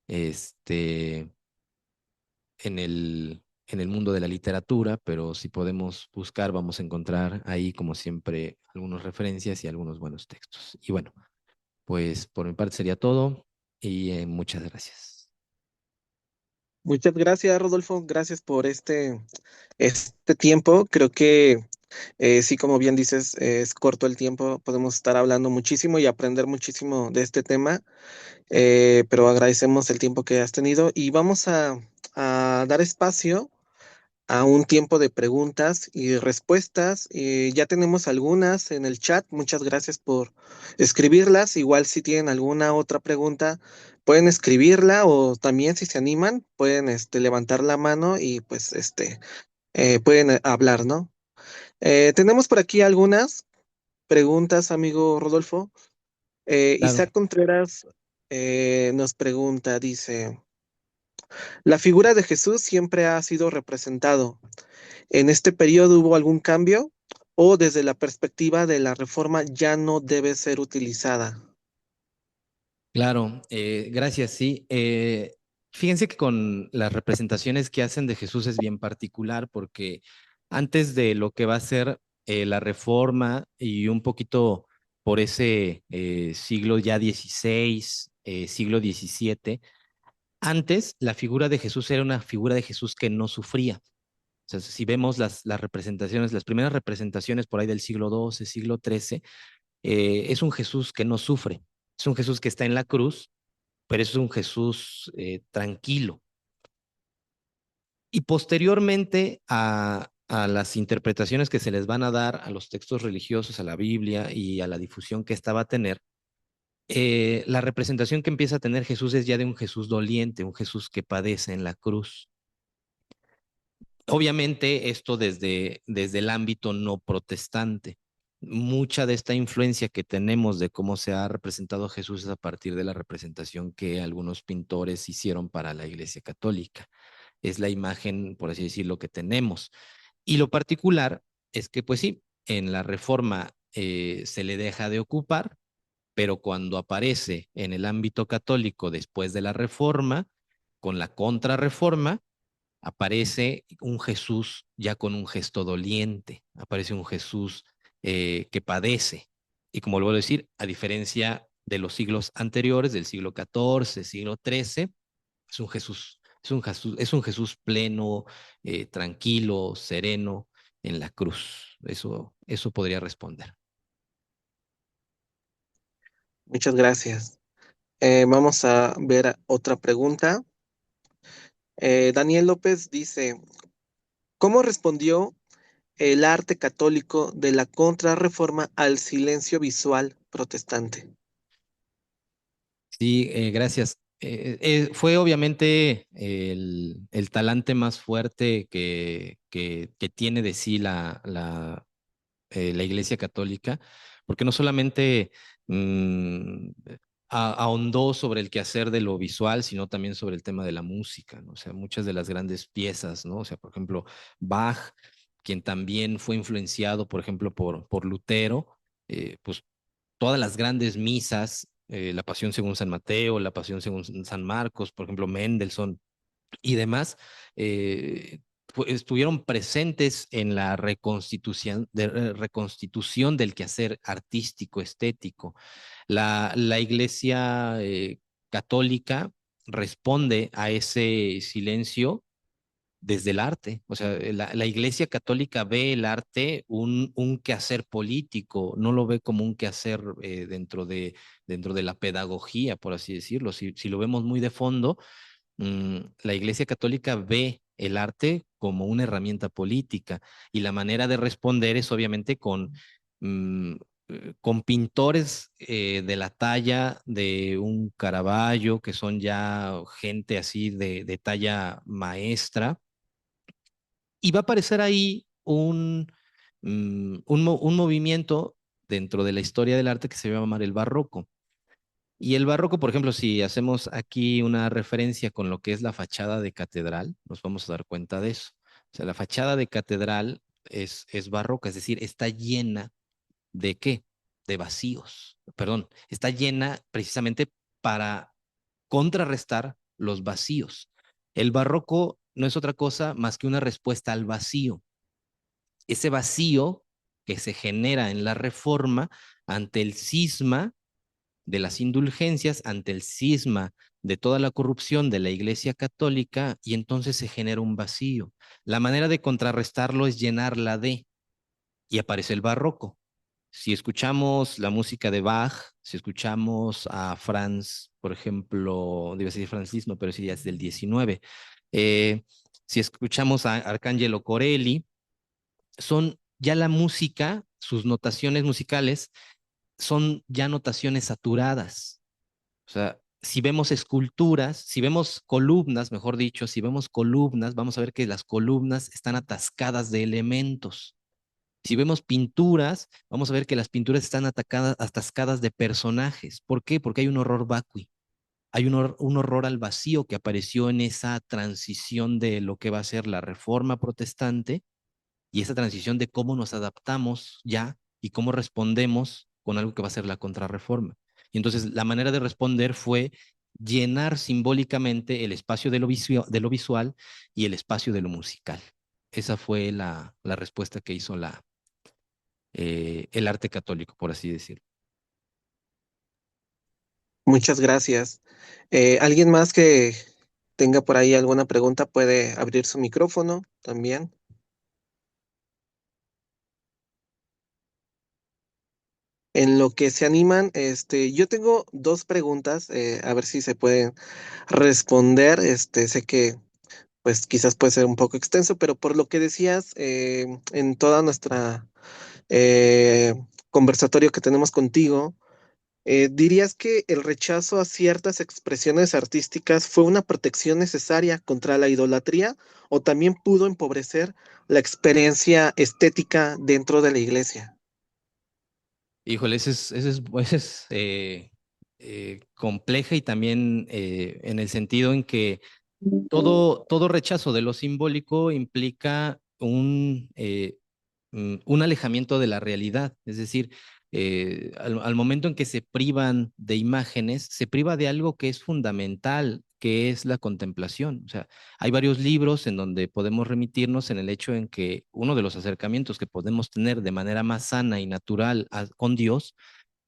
S2: este, en el mundo de la literatura, pero si podemos buscar, vamos a encontrar ahí, como siempre, algunas referencias y algunos buenos textos. Y bueno, pues por mi parte sería todo y muchas gracias.
S1: Muchas gracias, Rodolfo. Gracias por este tiempo. Creo que sí, como bien dices, es corto el tiempo. Podemos estar hablando muchísimo y aprender muchísimo de este tema, pero agradecemos el tiempo que has tenido y vamos a dar espacio a un tiempo de preguntas y respuestas. Ya tenemos algunas en el chat. Muchas gracias por escribirlas. Igual si tienen alguna otra pregunta, pueden escribirla o también si se animan, pueden levantar la mano y pues pueden hablar, ¿no? Tenemos por aquí algunas preguntas, amigo Rodolfo.
S2: Claro.
S1: Isaac Contreras nos pregunta, dice, la figura de Jesús siempre ha sido representado. ¿En este periodo hubo algún cambio o desde la perspectiva de la reforma ya no debe ser utilizada?
S2: Claro, gracias, sí. Fíjense que con las representaciones que hacen de Jesús es bien particular porque antes de lo que va a ser la Reforma y un poquito por ese siglo ya XVI, siglo XVII, antes la figura de Jesús era una figura de Jesús que no sufría. O sea, si vemos las representaciones, las primeras representaciones por ahí del siglo XII, siglo XIII, es un Jesús que no sufre, es un Jesús que está en la cruz, pero es un Jesús tranquilo. Y posteriormente a las interpretaciones que se les van a dar a los textos religiosos, a la Biblia y a la difusión que esta va a tener, la representación que empieza a tener Jesús es ya de un Jesús doliente, un Jesús que padece en la cruz. Obviamente esto desde el ámbito no protestante. Mucha de esta influencia que tenemos de cómo se ha representado a Jesús es a partir de la representación que algunos pintores hicieron para la Iglesia Católica. Es la imagen, por así decirlo, que tenemos. Y lo particular es que, pues sí, en la Reforma se le deja de ocupar, pero cuando aparece en el ámbito católico después de la Reforma, con la Contrarreforma, aparece un Jesús ya con un gesto doliente, aparece un Jesús que padece. Y como lo vuelvo a decir, a diferencia de los siglos anteriores, del siglo XIV, siglo XIII, es un Jesús, es un Jesús pleno, tranquilo, sereno en la cruz. Eso podría responder.
S1: Muchas gracias. Vamos a ver otra pregunta. Daniel López dice, ¿cómo respondió el arte católico de la contrarreforma al silencio visual protestante?
S2: Sí, gracias. Fue obviamente el talante más fuerte que tiene de sí la Iglesia Católica, porque no solamente mm, ahondó sobre el quehacer de lo visual, sino también sobre el tema de la música, ¿no? O sea, muchas de las grandes piezas, ¿no? O sea, por ejemplo, Bach, quien también fue influenciado, por ejemplo, por Lutero, pues todas las grandes misas, la Pasión según San Mateo, la Pasión según San Marcos, por ejemplo, Mendelssohn y demás, estuvieron presentes en la reconstitución del quehacer artístico, estético. La Iglesia católica responde a ese silencio desde el arte. O sea, la Iglesia Católica ve el arte un quehacer político, no lo ve como un quehacer dentro de la pedagogía, por así decirlo. Si lo vemos muy de fondo, la Iglesia Católica ve el arte como una herramienta política y la manera de responder es obviamente mm, con pintores de la talla de un Caravaggio, que son ya gente así de talla maestra, y va a aparecer ahí un movimiento dentro de la historia del arte que se va a llamar el barroco. Y el barroco, por ejemplo, si hacemos aquí una referencia con lo que es la fachada de catedral, nos vamos a dar cuenta de eso. O sea, la fachada de catedral es barroca, es decir, está llena de ¿qué? De vacíos. Perdón, está llena precisamente para contrarrestar los vacíos. El barroco no es otra cosa más que una respuesta al vacío. Ese vacío que se genera en la reforma ante el cisma de las indulgencias, ante el cisma de toda la corrupción de la Iglesia Católica, y entonces se genera un vacío. La manera de contrarrestarlo es llenarla de, y aparece el barroco. Si escuchamos la música de Bach, si escuchamos a Franz, por ejemplo, debe ser Franz no, pero sí ya es del 19, si escuchamos a Arcángelo Corelli, son ya la música, sus notaciones musicales son ya notaciones saturadas. O sea, si vemos esculturas, si vemos columnas, mejor dicho, si vemos columnas, vamos a ver que las columnas están atascadas de elementos. Si vemos pinturas, vamos a ver que las pinturas están atascadas de personajes. ¿Por qué? Porque hay un horror vacui. Hay un horror al vacío que apareció en esa transición de lo que va a ser la reforma protestante y esa transición de cómo nos adaptamos ya y cómo respondemos con algo que va a ser la contrarreforma. Y entonces la manera de responder fue llenar simbólicamente el espacio de lo visual y el espacio de lo musical. Esa fue la respuesta que hizo el arte católico, por así decirlo.
S1: Muchas gracias. ¿Alguien más que tenga por ahí alguna pregunta puede abrir su micrófono también? En lo que se animan, yo tengo dos preguntas, a ver si se pueden responder. Sé que pues quizás puede ser un poco extenso, pero por lo que decías en toda nuestra eh, conversatorio que tenemos contigo, ¿dirías que el rechazo a ciertas expresiones artísticas fue una protección necesaria contra la idolatría o también pudo empobrecer la experiencia estética dentro de la iglesia?
S2: Híjole, ese es compleja y también en el sentido en que todo rechazo de lo simbólico implica un alejamiento de la realidad. Es decir, al momento en que se privan de imágenes, se priva de algo que es fundamental, que es la contemplación. O sea, hay varios libros en donde podemos remitirnos en el hecho en que uno de los acercamientos que podemos tener de manera más sana y natural con Dios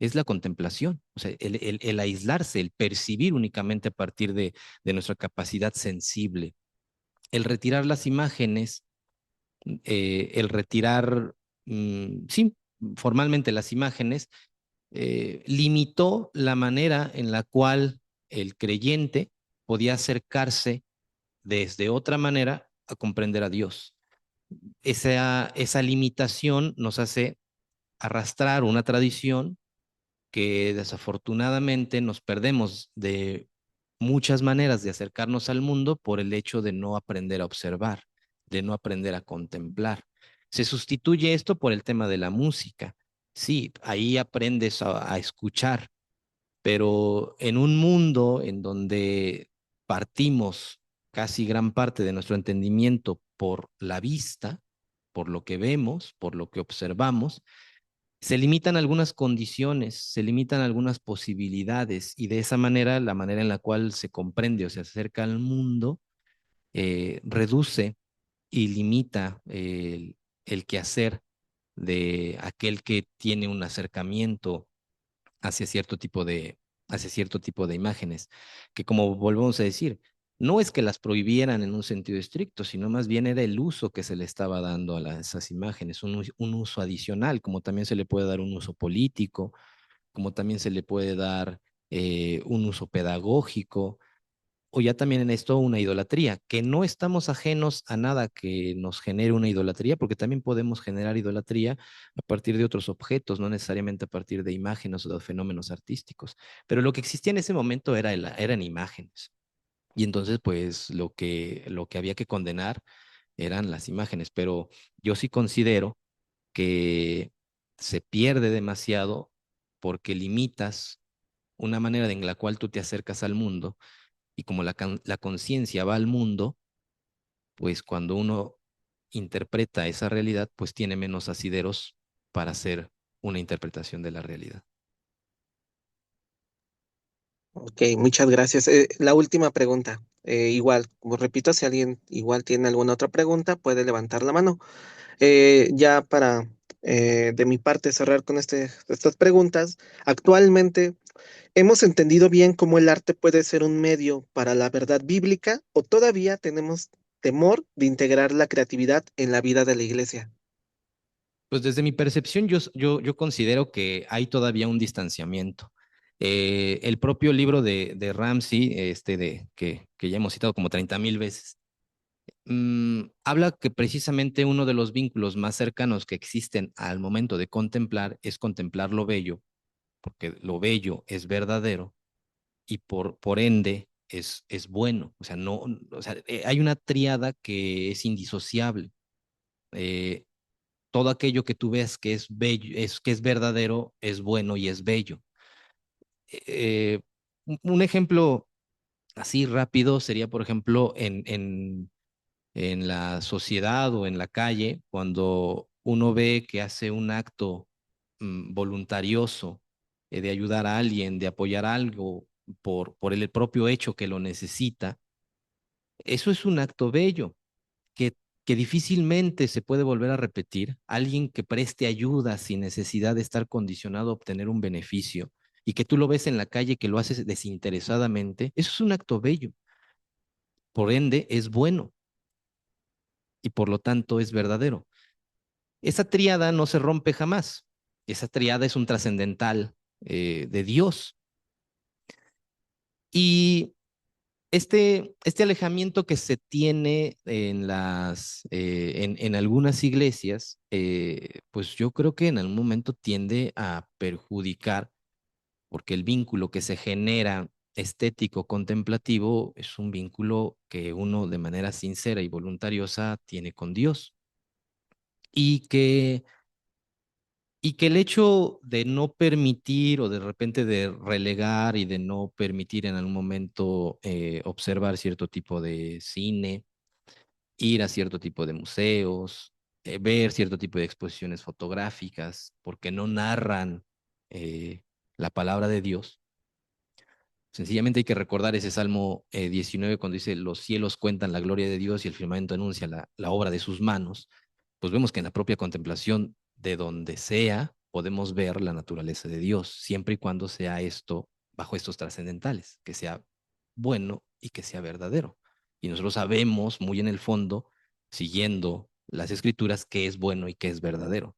S2: es la contemplación, o sea, el aislarse, el percibir únicamente a partir de nuestra capacidad sensible, el retirar las imágenes, el retirar, sí, formalmente las imágenes, limitó la manera en la cual el creyente podía acercarse desde otra manera a comprender a Dios. Esa limitación nos hace arrastrar una tradición que desafortunadamente nos perdemos de muchas maneras de acercarnos al mundo por el hecho de no aprender a observar, de no aprender a contemplar. Se sustituye esto por el tema de la música. Sí, ahí aprendes a escuchar, pero en un mundo en donde partimos casi gran parte de nuestro entendimiento por la vista, por lo que vemos, por lo que observamos, Se limitan algunas condiciones, se limitan algunas posibilidades y de esa manera, la manera en la cual se comprende o se acerca al mundo, reduce y limita el quehacer de aquel que tiene un acercamiento hacia cierto tipo hacia cierto tipo de imágenes, que como volvemos a decir, no es que las prohibieran en un sentido estricto, sino más bien era el uso que se le estaba dando a esas imágenes, un uso adicional, como también se le puede dar un uso político, como también se le puede dar un uso pedagógico, o ya también en esto una idolatría, que no estamos ajenos a nada que nos genere una idolatría, porque también podemos generar idolatría a partir de otros objetos, no necesariamente a partir de imágenes o de fenómenos artísticos. Pero lo que existía en ese momento eran imágenes. Y entonces, pues, lo que había que condenar eran las imágenes. Pero yo sí considero que se pierde demasiado porque limitas una manera en la cual tú te acercas al mundo y como la conciencia va al mundo, pues cuando uno interpreta esa realidad, pues tiene menos asideros para hacer una interpretación de la realidad.
S1: Ok, muchas gracias. La última pregunta. Igual, como repito, si alguien igual tiene alguna otra pregunta, puede levantar la mano. Ya para de mi parte cerrar con estas preguntas, actualmente hemos entendido bien cómo el arte puede ser un medio para la verdad bíblica o todavía tenemos temor de integrar la creatividad en la vida de la iglesia.
S2: Pues desde mi percepción, yo considero que hay todavía un distanciamiento. El propio libro de Ramsey, que ya hemos citado como 30,000 veces, habla que precisamente uno de los vínculos más cercanos que existen al momento de contemplar es contemplar lo bello, porque lo bello es verdadero y por ende es bueno. O sea, no, o sea, hay una tríada que es indisociable. Eh, Todo aquello que tú ves que es bello, que es verdadero, es bueno y es bello. Eh, un ejemplo así rápido sería, por ejemplo, en la sociedad o en la calle, cuando uno ve que hace un acto voluntarioso de ayudar a alguien, de apoyar algo por el propio hecho que lo necesita, eso es un acto bello que, que difícilmente se puede volver a repetir. Alguien que preste ayuda sin necesidad de estar condicionado a obtener un beneficio y que tú lo ves en la calle que lo haces desinteresadamente, eso es un acto bello. Por ende, es bueno y por lo tanto es verdadero. Esa tríada no se rompe jamás. Esa tríada es un trascendental de Dios. Y este alejamiento que se tiene en algunas iglesias, pues yo creo que en algún momento tiende a perjudicar, porque el vínculo que se genera estético, contemplativo, es un vínculo que uno de manera sincera y voluntariosa tiene con Dios. Y que Y que el hecho de no permitir o de repente de relegar y de no permitir en algún momento observar cierto tipo de cine, ir a cierto tipo de museos, ver cierto tipo de exposiciones fotográficas, porque no narran la palabra de Dios. Sencillamente hay que recordar ese Salmo 19 cuando dice, los cielos cuentan la gloria de Dios y el firmamento anuncia la obra de sus manos. Pues vemos que en la propia contemplación de donde sea podemos ver la naturaleza de Dios, siempre y cuando sea esto bajo estos trascendentales, que sea bueno y que sea verdadero. Y nosotros sabemos muy en el fondo, siguiendo las escrituras, qué es bueno y qué es verdadero.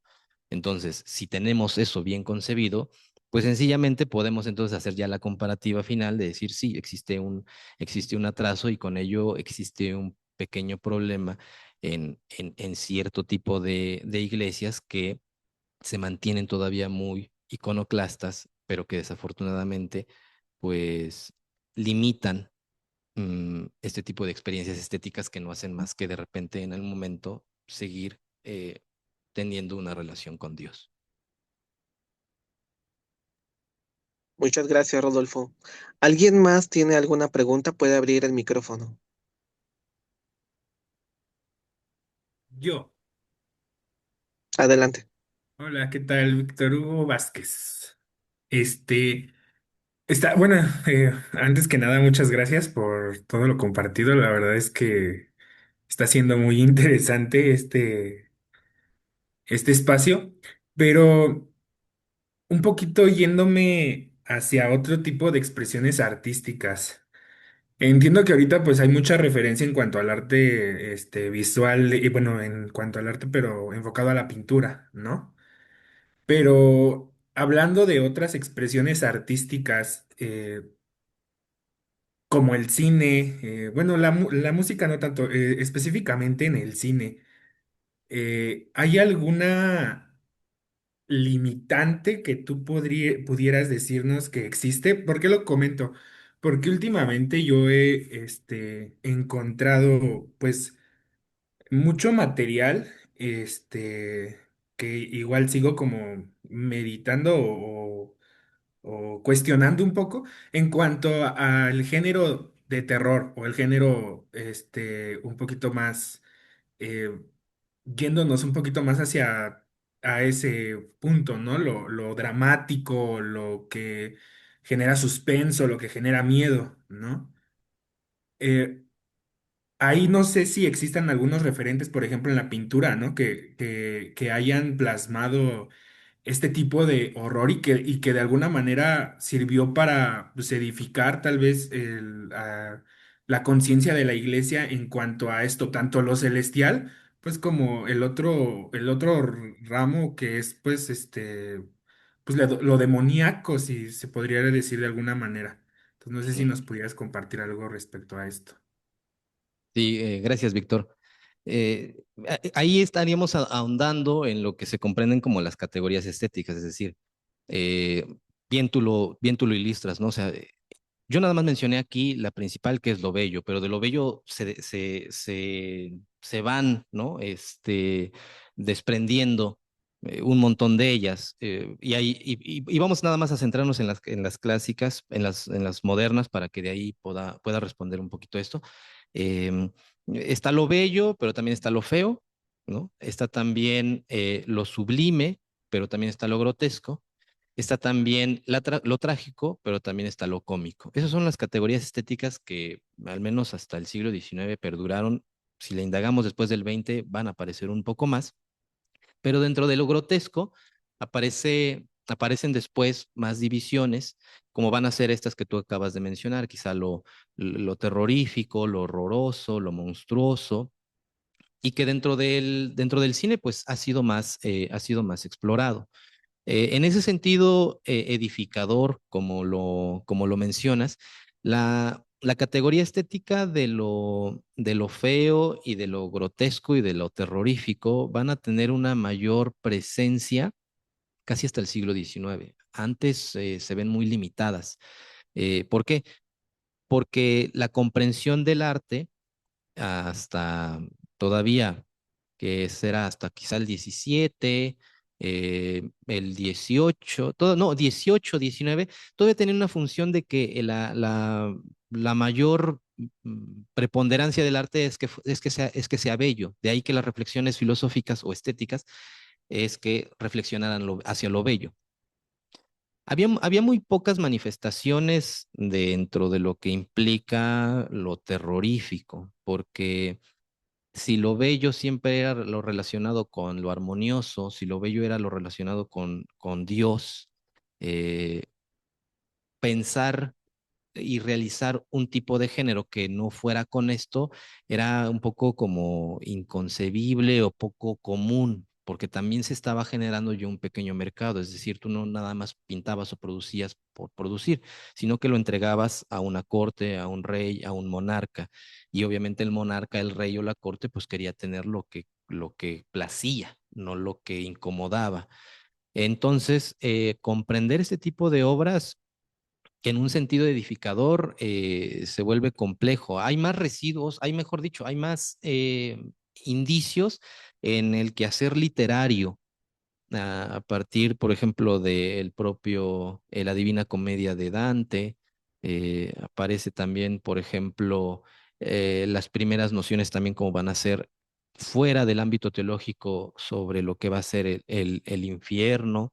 S2: Entonces, si tenemos eso bien concebido, pues sencillamente podemos entonces hacer ya la comparativa final de decir, sí, existe un atraso y con ello existe un pequeño problema en cierto tipo de iglesias que se mantienen todavía muy iconoclastas, pero que desafortunadamente pues limitan este tipo de experiencias estéticas que no hacen más que de repente en el momento seguir teniendo una relación con Dios.
S1: Muchas gracias, Rodolfo. ¿Alguien más tiene alguna pregunta? Puede abrir el micrófono.
S3: Yo,
S1: Adelante.
S3: Hola, ¿qué tal? Víctor Hugo Vázquez. Este, bueno, antes que nada, muchas gracias por todo lo compartido. La verdad es que está siendo muy interesante este espacio, pero un poquito yéndome hacia otro tipo de expresiones artísticas. Entiendo que ahorita pues hay mucha referencia en cuanto al arte, visual, y bueno, en cuanto al arte, pero enfocado a la pintura, ¿no? Pero hablando de otras expresiones artísticas, como el cine, bueno, la música no tanto, específicamente en el cine, ¿hay alguna limitante que tú pudieras decirnos que existe? ¿Por qué lo comento? Porque últimamente yo he encontrado pues mucho material, que igual sigo como meditando o cuestionando un poco en cuanto al género de terror o el género un poquito más, eh, yéndonos un poquito más hacia a ese punto, ¿no? Lo dramático, lo que genera suspenso, lo que genera miedo, ¿no? Eh, Ahí no sé si existan algunos referentes, por ejemplo, en la pintura, ¿no? Que hayan plasmado este tipo de horror y que de alguna manera sirvió para pues, edificar tal vez la conciencia de la iglesia en cuanto a esto, tanto lo celestial, pues como el otro ramo que es pues pues lo demoníaco, si se podría decir de alguna manera. Entonces no sé si
S2: Mm.
S3: nos pudieras compartir algo respecto a esto.
S2: Sí, gracias, Víctor. Ahí estaríamos ahondando en lo que se comprenden como las categorías estéticas, es decir, eh, bien tú lo ilustras, ¿no? O sea, yo nada más mencioné aquí la principal, que es lo bello, pero de lo bello se van, ¿no? Desprendiendo un montón de ellas. Y vamos nada más a centrarnos en las clásicas, en las modernas, para que de ahí pueda responder un poquito esto. Em, Está lo bello, pero también está lo feo, ¿no? Está también lo sublime, pero también está lo grotesco. Está también lo trágico, pero también está lo cómico. Esas son las categorías estéticas que al menos hasta el siglo XIX perduraron. Si le indagamos después del XX, van a aparecer un poco más, pero dentro de lo grotesco aparecen después más divisiones, como van a ser estas que tú acabas de mencionar, quizá lo terrorífico, lo horroroso, lo monstruoso, y que dentro del cine pues ha sido más explorado. En ese sentido, edificador, como lo mencionas, la categoría estética de lo feo y de lo grotesco y de lo terrorífico van a tener una mayor presencia casi hasta el siglo XIX. Antes se ven muy limitadas. ¿Por qué? Porque la comprensión del arte hasta todavía, que será hasta quizá el 17, el 18, todo, no, 18, 19, todavía tenía una función de que la mayor preponderancia del arte es que sea bello. De ahí que las reflexiones filosóficas o estéticas es que reflexionaran hacia lo bello. Había muy pocas manifestaciones dentro de lo que implica lo terrorífico, porque si lo bello siempre era lo relacionado con lo armonioso, si lo bello era lo relacionado con Dios, eh, pensar y realizar un tipo de género que no fuera con esto era un poco como inconcebible o poco común, porque también se estaba generando ya un pequeño mercado, es decir, tú no nada más pintabas o producías por producir, sino que lo entregabas a una corte, a un rey, a un monarca, y obviamente el monarca, el rey o la corte, pues quería tener lo que placía, no lo que incomodaba. Entonces, comprender este tipo de obras que en un sentido edificador se vuelve complejo. Hay más residuos, hay, mejor dicho, hay más indicios en el quehacer literario, a partir, por ejemplo, del propio La Divina Comedia de Dante. Aparece también, por ejemplo, las primeras nociones también como van a ser. fuera del ámbito teológico sobre lo que va a ser el infierno,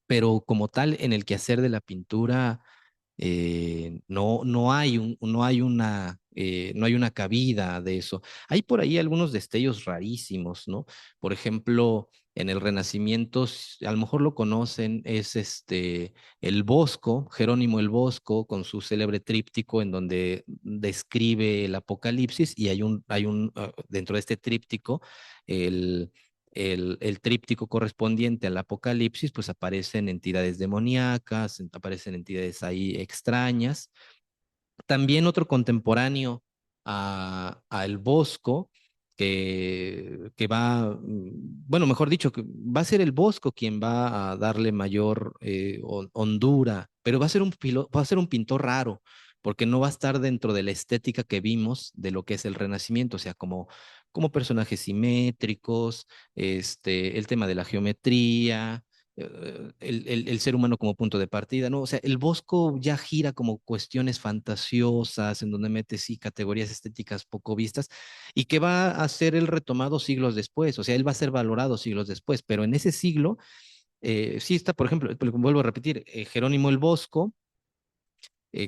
S2: pero como tal en el quehacer de la pintura no hay no hay una cabida de eso. Hay por ahí algunos destellos rarísimos, ¿no? Por ejemplo, en el Renacimiento, a lo mejor lo conocen, es el Bosco, Jerónimo el Bosco, con su célebre tríptico en donde describe el Apocalipsis y dentro de este tríptico, el el tríptico correspondiente al Apocalipsis, pues aparecen entidades demoníacas, aparecen entidades ahí extrañas. También otro contemporáneo a El Bosco, que va, bueno, mejor dicho, que va a ser el Bosco quien va a darle mayor hondura, pero va a ser un pintor raro, porque no va a estar dentro de la estética que vimos de lo que es el Renacimiento, o sea, como personajes simétricos, el tema de la geometría, el ser humano como punto de partida, ¿no? O sea, el Bosco ya gira como cuestiones fantasiosas, en donde mete sí categorías estéticas poco vistas, y que va a ser el retomado siglos después, o sea, él va a ser valorado siglos después, pero en ese siglo, sí está, por ejemplo, vuelvo a repetir, Jerónimo el Bosco,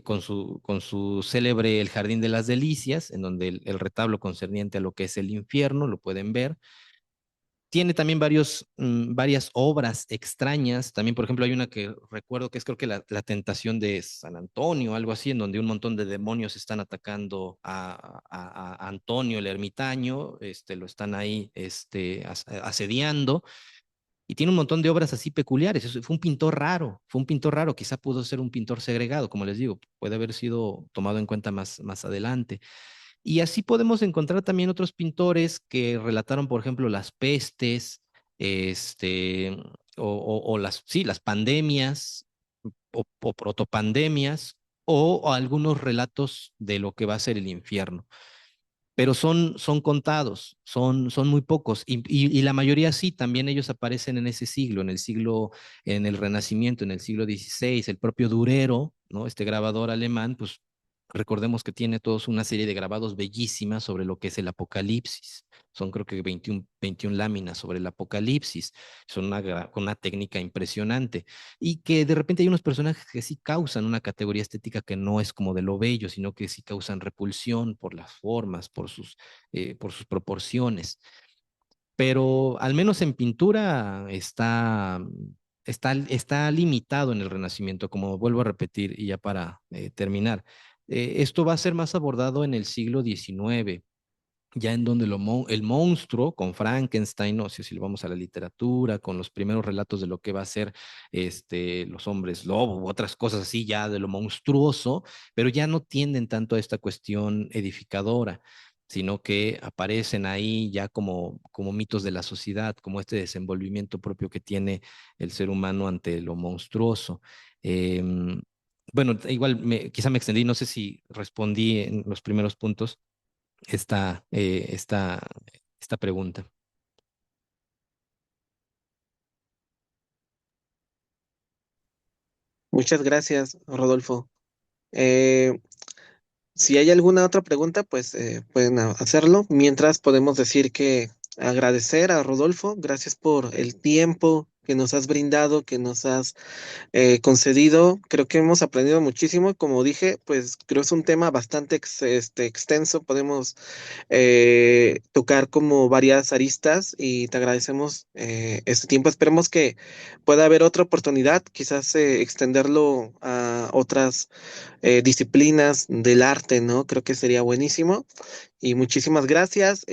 S2: con su célebre El Jardín de las Delicias, en donde el retablo concerniente a lo que es el infierno, lo pueden ver. Tiene también varias obras extrañas. También, por ejemplo, hay una que recuerdo que es creo que la tentación de San Antonio, algo así, en donde un montón de demonios están atacando a Antonio el ermitaño, lo están ahí asediando. Y tiene un montón de obras así peculiares. Fue un pintor raro, fue un pintor raro. Quizá pudo ser un pintor segregado, como les digo, puede haber sido tomado en cuenta más adelante. Y así podemos encontrar también otros pintores que relataron, por ejemplo, las pestes, este, o sí, las pandemias, o protopandemias, o algunos relatos de lo que va a ser el infierno, pero son contados, son muy pocos, y la mayoría sí, también ellos aparecen en ese siglo, en el Renacimiento, en el siglo XVI, el propio Durero, ¿no? Este grabador alemán, pues recordemos que tiene todos una serie de grabados bellísimas sobre lo que es el Apocalipsis. Son creo que 21 láminas sobre el Apocalipsis. Son con una técnica impresionante. Y que de repente hay unos personajes que sí causan una categoría estética que no es como de lo bello, sino que sí causan repulsión por las formas, por sus proporciones. Pero al menos en pintura está limitado en el Renacimiento, como vuelvo a repetir, y ya para terminar. Esto va a ser más abordado en el siglo XIX, ya en donde el monstruo con Frankenstein, no sé si lo vamos a la literatura, con los primeros relatos de lo que va a ser los hombres lobo u otras cosas así ya de lo monstruoso, pero ya no tienden tanto a esta cuestión edificadora, sino que aparecen ahí ya como mitos de la sociedad, como este desenvolvimiento propio que tiene el ser humano ante lo monstruoso. Bueno, igual quizá me extendí, no sé si respondí en los primeros puntos esta, eh, esta, esta pregunta.
S1: Muchas gracias, Rodolfo. Eh, si hay alguna otra pregunta, pues pueden hacerlo. Mientras podemos decir que agradecer a Rodolfo, gracias por el tiempo que nos has brindado, que nos has concedido. Creo que hemos aprendido muchísimo. Como dije, pues creo es un tema bastante extenso. Podemos tocar como varias aristas y te agradecemos este tiempo. Esperemos que pueda haber otra oportunidad, quizás extenderlo a otras disciplinas del arte, ¿no? Creo que sería buenísimo. Y muchísimas gracias.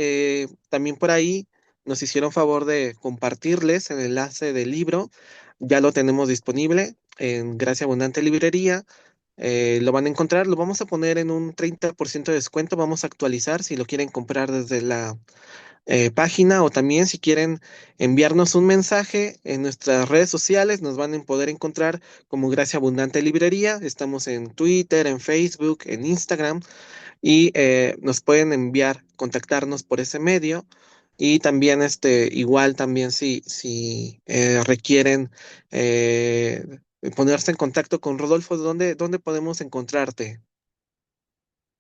S1: También por ahí nos hicieron favor de compartirles el enlace del libro. Ya lo tenemos disponible en Gracia Abundante Librería. Lo van a encontrar, lo vamos a poner en un 30% de descuento. Vamos a actualizar si lo quieren comprar desde la página o también si quieren enviarnos un mensaje en nuestras redes sociales, nos van a poder encontrar como Gracia Abundante Librería. Estamos en Twitter, en Facebook, en Instagram y nos pueden enviar, contactarnos por ese medio. Y también, igual también si requieren ponerse en contacto con Rodolfo, ¿dónde podemos encontrarte?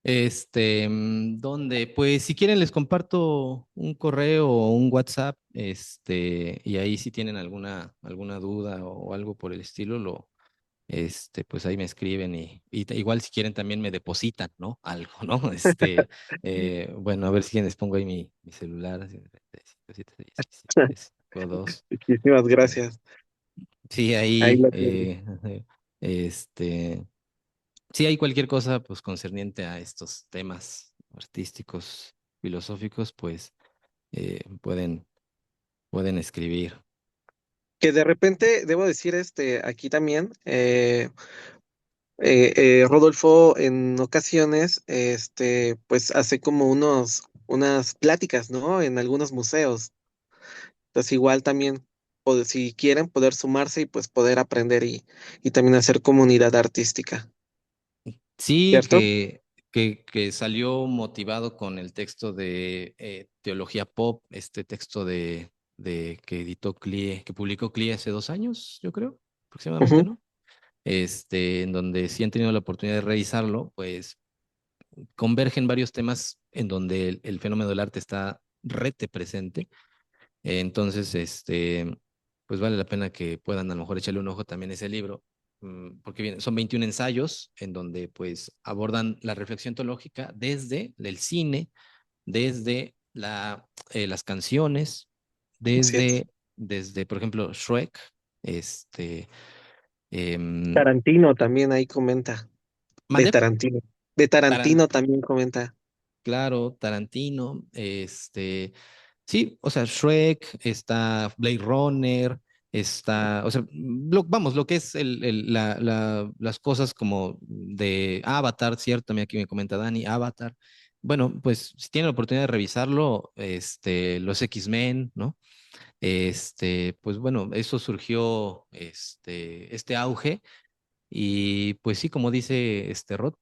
S2: Donde, pues, si quieren les comparto un correo o un WhatsApp, y ahí si tienen alguna duda o algo por el estilo, pues ahí me escriben igual si quieren también me depositan, ¿no? Algo, ¿no? Bueno, a ver si les pongo ahí mi celular, así, 35,
S1: Muchísimas gracias.
S2: Sí,
S1: Ahí
S2: ahí,
S1: lo tienen.
S2: este, sí hay cualquier cosa, pues, concerniente a estos temas artísticos, filosóficos, pues, pueden escribir.
S1: Que de repente, debo decir, aquí también, Rodolfo en ocasiones, pues hace como unas pláticas, ¿no? En algunos museos. Entonces igual también, si quieren, poder sumarse y pues poder aprender y también hacer comunidad artística,
S2: Sí,
S1: ¿cierto?
S2: que salió motivado con el texto de Teología Pop, este texto de que editó CLIE, que publicó CLIE hace 2 años, yo creo, aproximadamente,
S1: Ujú.
S2: ¿no? En donde sí han tenido la oportunidad de revisarlo, pues convergen varios temas en donde el fenómeno del arte está rete presente. Entonces, pues vale la pena que puedan a lo mejor echarle un ojo también a ese libro, porque son 21 ensayos en donde pues abordan la reflexión teológica desde el cine, desde las canciones,
S1: Así es.
S2: desde, por ejemplo, Shrek, este, em,
S1: Tarantino también ahí comenta, de
S2: ¿mande?
S1: Tarantino. De Tarantino también comenta.
S2: Claro, Tarantino, sí, o sea, Shrek, está Blade Runner, o sea, vamos, lo que es las cosas como de Avatar, ¿cierto? También aquí me comenta Dani, Avatar. Bueno, pues si tienen la oportunidad de revisarlo, los X-Men, ¿no? Pues bueno, eso surgió, este auge, y pues sí, como dice Rod,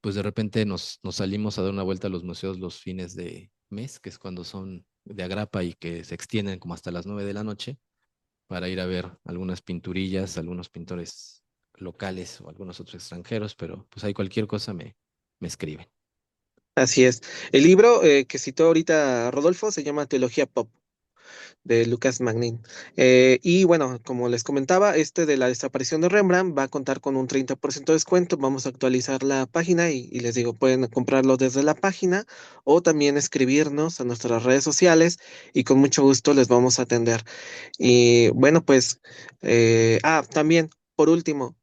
S2: pues de repente nos salimos a dar una vuelta a los museos los fines de mes, que es cuando son de agrapa y que se extienden como hasta las 9 de la noche, para ir a ver algunas pinturillas, algunos pintores locales o algunos otros extranjeros, pero pues hay cualquier cosa me escriben.
S1: Así es. El libro que citó ahorita Rodolfo se llama Teología Pop, de Lucas Magnin. Y bueno, como les comentaba, este de la desaparición de Rembrandt va a contar con un 30% de descuento. Vamos a actualizar la página y les digo, pueden comprarlo desde la página o también escribirnos a nuestras redes sociales y con mucho gusto les vamos a atender. Y bueno, pues, también, por último,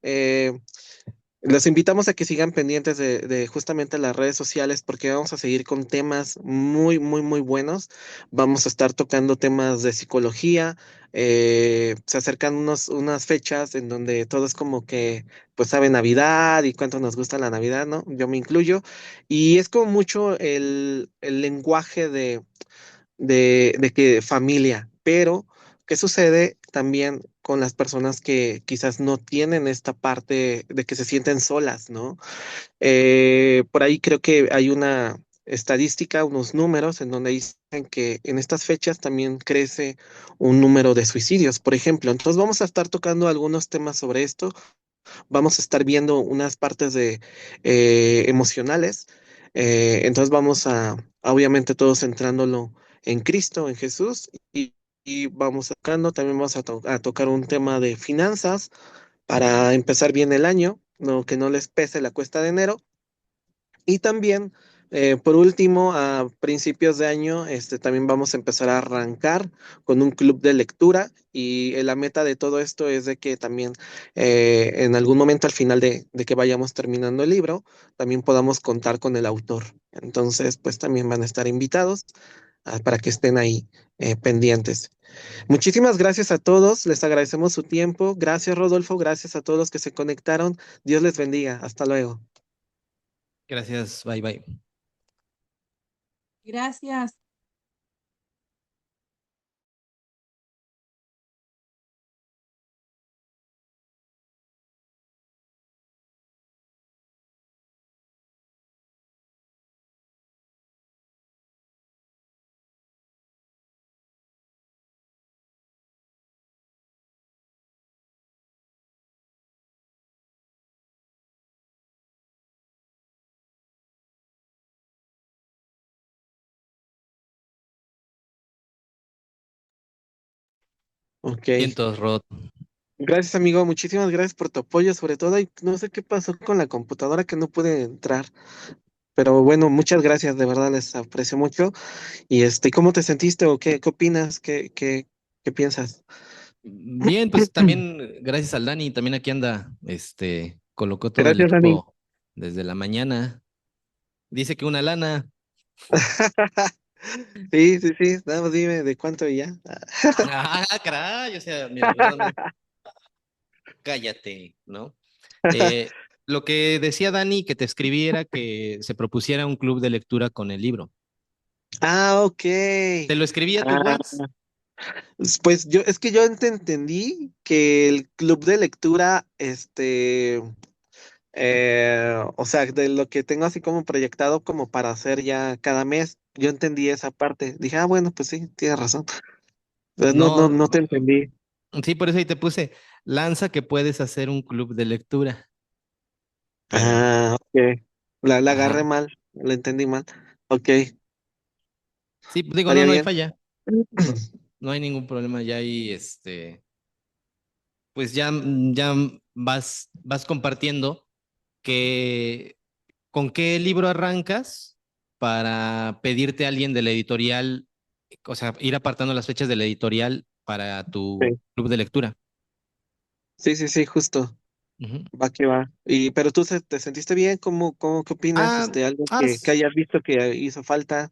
S1: los invitamos a que sigan pendientes de justamente las redes sociales porque vamos a seguir con temas muy, muy, muy buenos. Vamos a estar tocando temas de psicología. Se acercan unas fechas en donde todo es como que, pues, sabe Navidad y cuánto nos gusta la Navidad, ¿no? Yo me incluyo. Y es como mucho el lenguaje de que familia, pero ¿qué sucede también con las personas que quizás no tienen esta parte de que se sienten solas, ¿no? Por ahí creo que hay una estadística, unos números en donde dicen que en estas fechas también crece un número de suicidios, por ejemplo. Entonces vamos a estar tocando algunos temas sobre esto. Vamos a estar viendo unas partes de emocionales. Entonces vamos obviamente todos centrándolo en Cristo, en Jesús, y vamos sacando, también vamos a tocar un tema de finanzas para empezar bien el año, no, que no les pese la cuesta de enero. Y también, por último, a principios de año, también vamos a empezar a arrancar con un club de lectura y la meta de todo esto es de que también en algún momento al final de que vayamos terminando el libro, también podamos contar con el autor. Entonces, pues también van a estar invitados para que estén ahí pendientes. Muchísimas gracias a todos, les agradecemos su tiempo. Gracias, Rodolfo, gracias a todos los que se conectaron. Dios les bendiga. Hasta luego.
S2: Gracias, bye bye.
S4: Gracias.
S1: Ok.
S2: Vientos, Rod.
S1: Gracias, amigo. Muchísimas gracias por tu apoyo, sobre todo. Y no sé qué pasó con la computadora que no pude entrar. Pero bueno, muchas gracias, de verdad les aprecio mucho. Y ¿cómo te sentiste o qué opinas? ¿Qué piensas?
S2: Bien, pues también gracias al Dani, también aquí anda, colocó todo el
S1: Gracias, Dani.
S2: equipo desde la mañana. Dice que una lana.
S1: Sí, sí, sí. Nada más dime de cuánto y ya.
S2: Ah, caray, o sea, mira, nada más cállate, ¿no? Eh, lo que decía Dani que te escribiera que se propusiera un club de lectura con el libro.
S1: Ah, ok.
S2: Te lo escribí a tu
S1: Ah,
S2: WhatsApp.
S1: pues es que yo entendí que el club de lectura, o sea, de lo que tengo así como proyectado como para hacer ya cada mes, yo entendí esa parte. Dije, ah, bueno, pues sí, tienes razón. Pues
S2: No,
S1: no te entendí.
S2: sí, por eso ahí te puse, lanza que puedes hacer un club de lectura, pero,
S1: Ah, ok. La agarré
S2: ajá.
S1: mal, la entendí mal. Ok,
S2: Sí, digo, no,
S1: estaría
S2: no hay
S1: bien.
S2: falla, no, no hay ningún problema, ya ahí, pues ya vas compartiendo que, con qué libro arrancas para pedirte a alguien de la editorial, o sea, ir apartando las fechas de la editorial para tu
S1: Sí,
S2: club de lectura.
S1: sí, sí, sí, justo.
S2: Ujú.
S1: Va que va. Pero tú te sentiste bien, qué opinas?
S2: Ah,
S1: Algo
S2: ah,
S1: que hayas visto que hizo falta.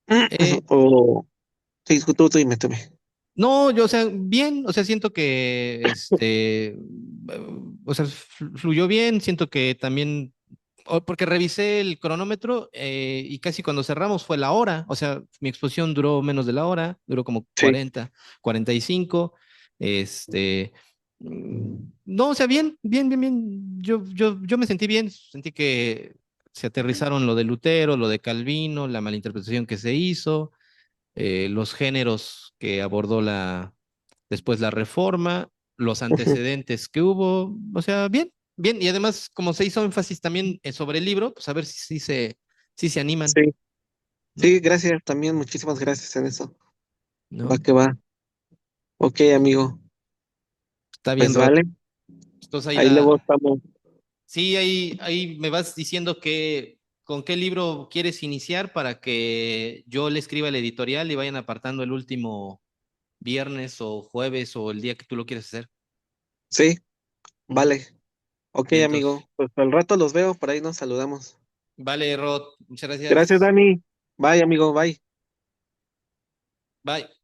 S2: eh,
S1: O sí, tú dime, tú dime.
S2: no, yo, o sea, bien, o sea, siento que, o sea, fluyó bien, siento que también, porque revisé el cronómetro y casi cuando cerramos fue la hora, o sea, mi exposición duró menos de la hora, duró como
S1: Sí.
S2: 45, este, no, o sea, bien, bien, bien, bien, yo me sentí bien, sentí que se aterrizaron lo de Lutero, lo de Calvino, la malinterpretación que se hizo, los géneros que abordó después la reforma, los
S1: Ujú.
S2: antecedentes que hubo, o sea, bien, bien, y además como se hizo énfasis también sobre el libro, pues a ver si se animan,
S1: Sí,
S2: ¿no?
S1: sí, gracias también, muchísimas gracias en eso. Va
S2: ¿No?
S1: que va. Ok, amigo.
S2: Está bien,
S1: Pues
S2: Rod.
S1: vale,
S2: Entonces ahí
S1: ahí luego estamos.
S2: sí, ahí me vas diciendo con qué libro quieres iniciar para que yo le escriba el editorial y vayan apartando el último viernes o jueves o el día que tú lo quieras hacer.
S1: Sí,
S2: Ujú.
S1: vale. Ok,
S2: Vientos.
S1: amigo. Pues al rato los veo, por ahí nos saludamos.
S2: Vale, Rod, muchas
S1: Gracias,
S2: gracias.
S1: Dani. Bye, amigo, bye.
S2: Bye.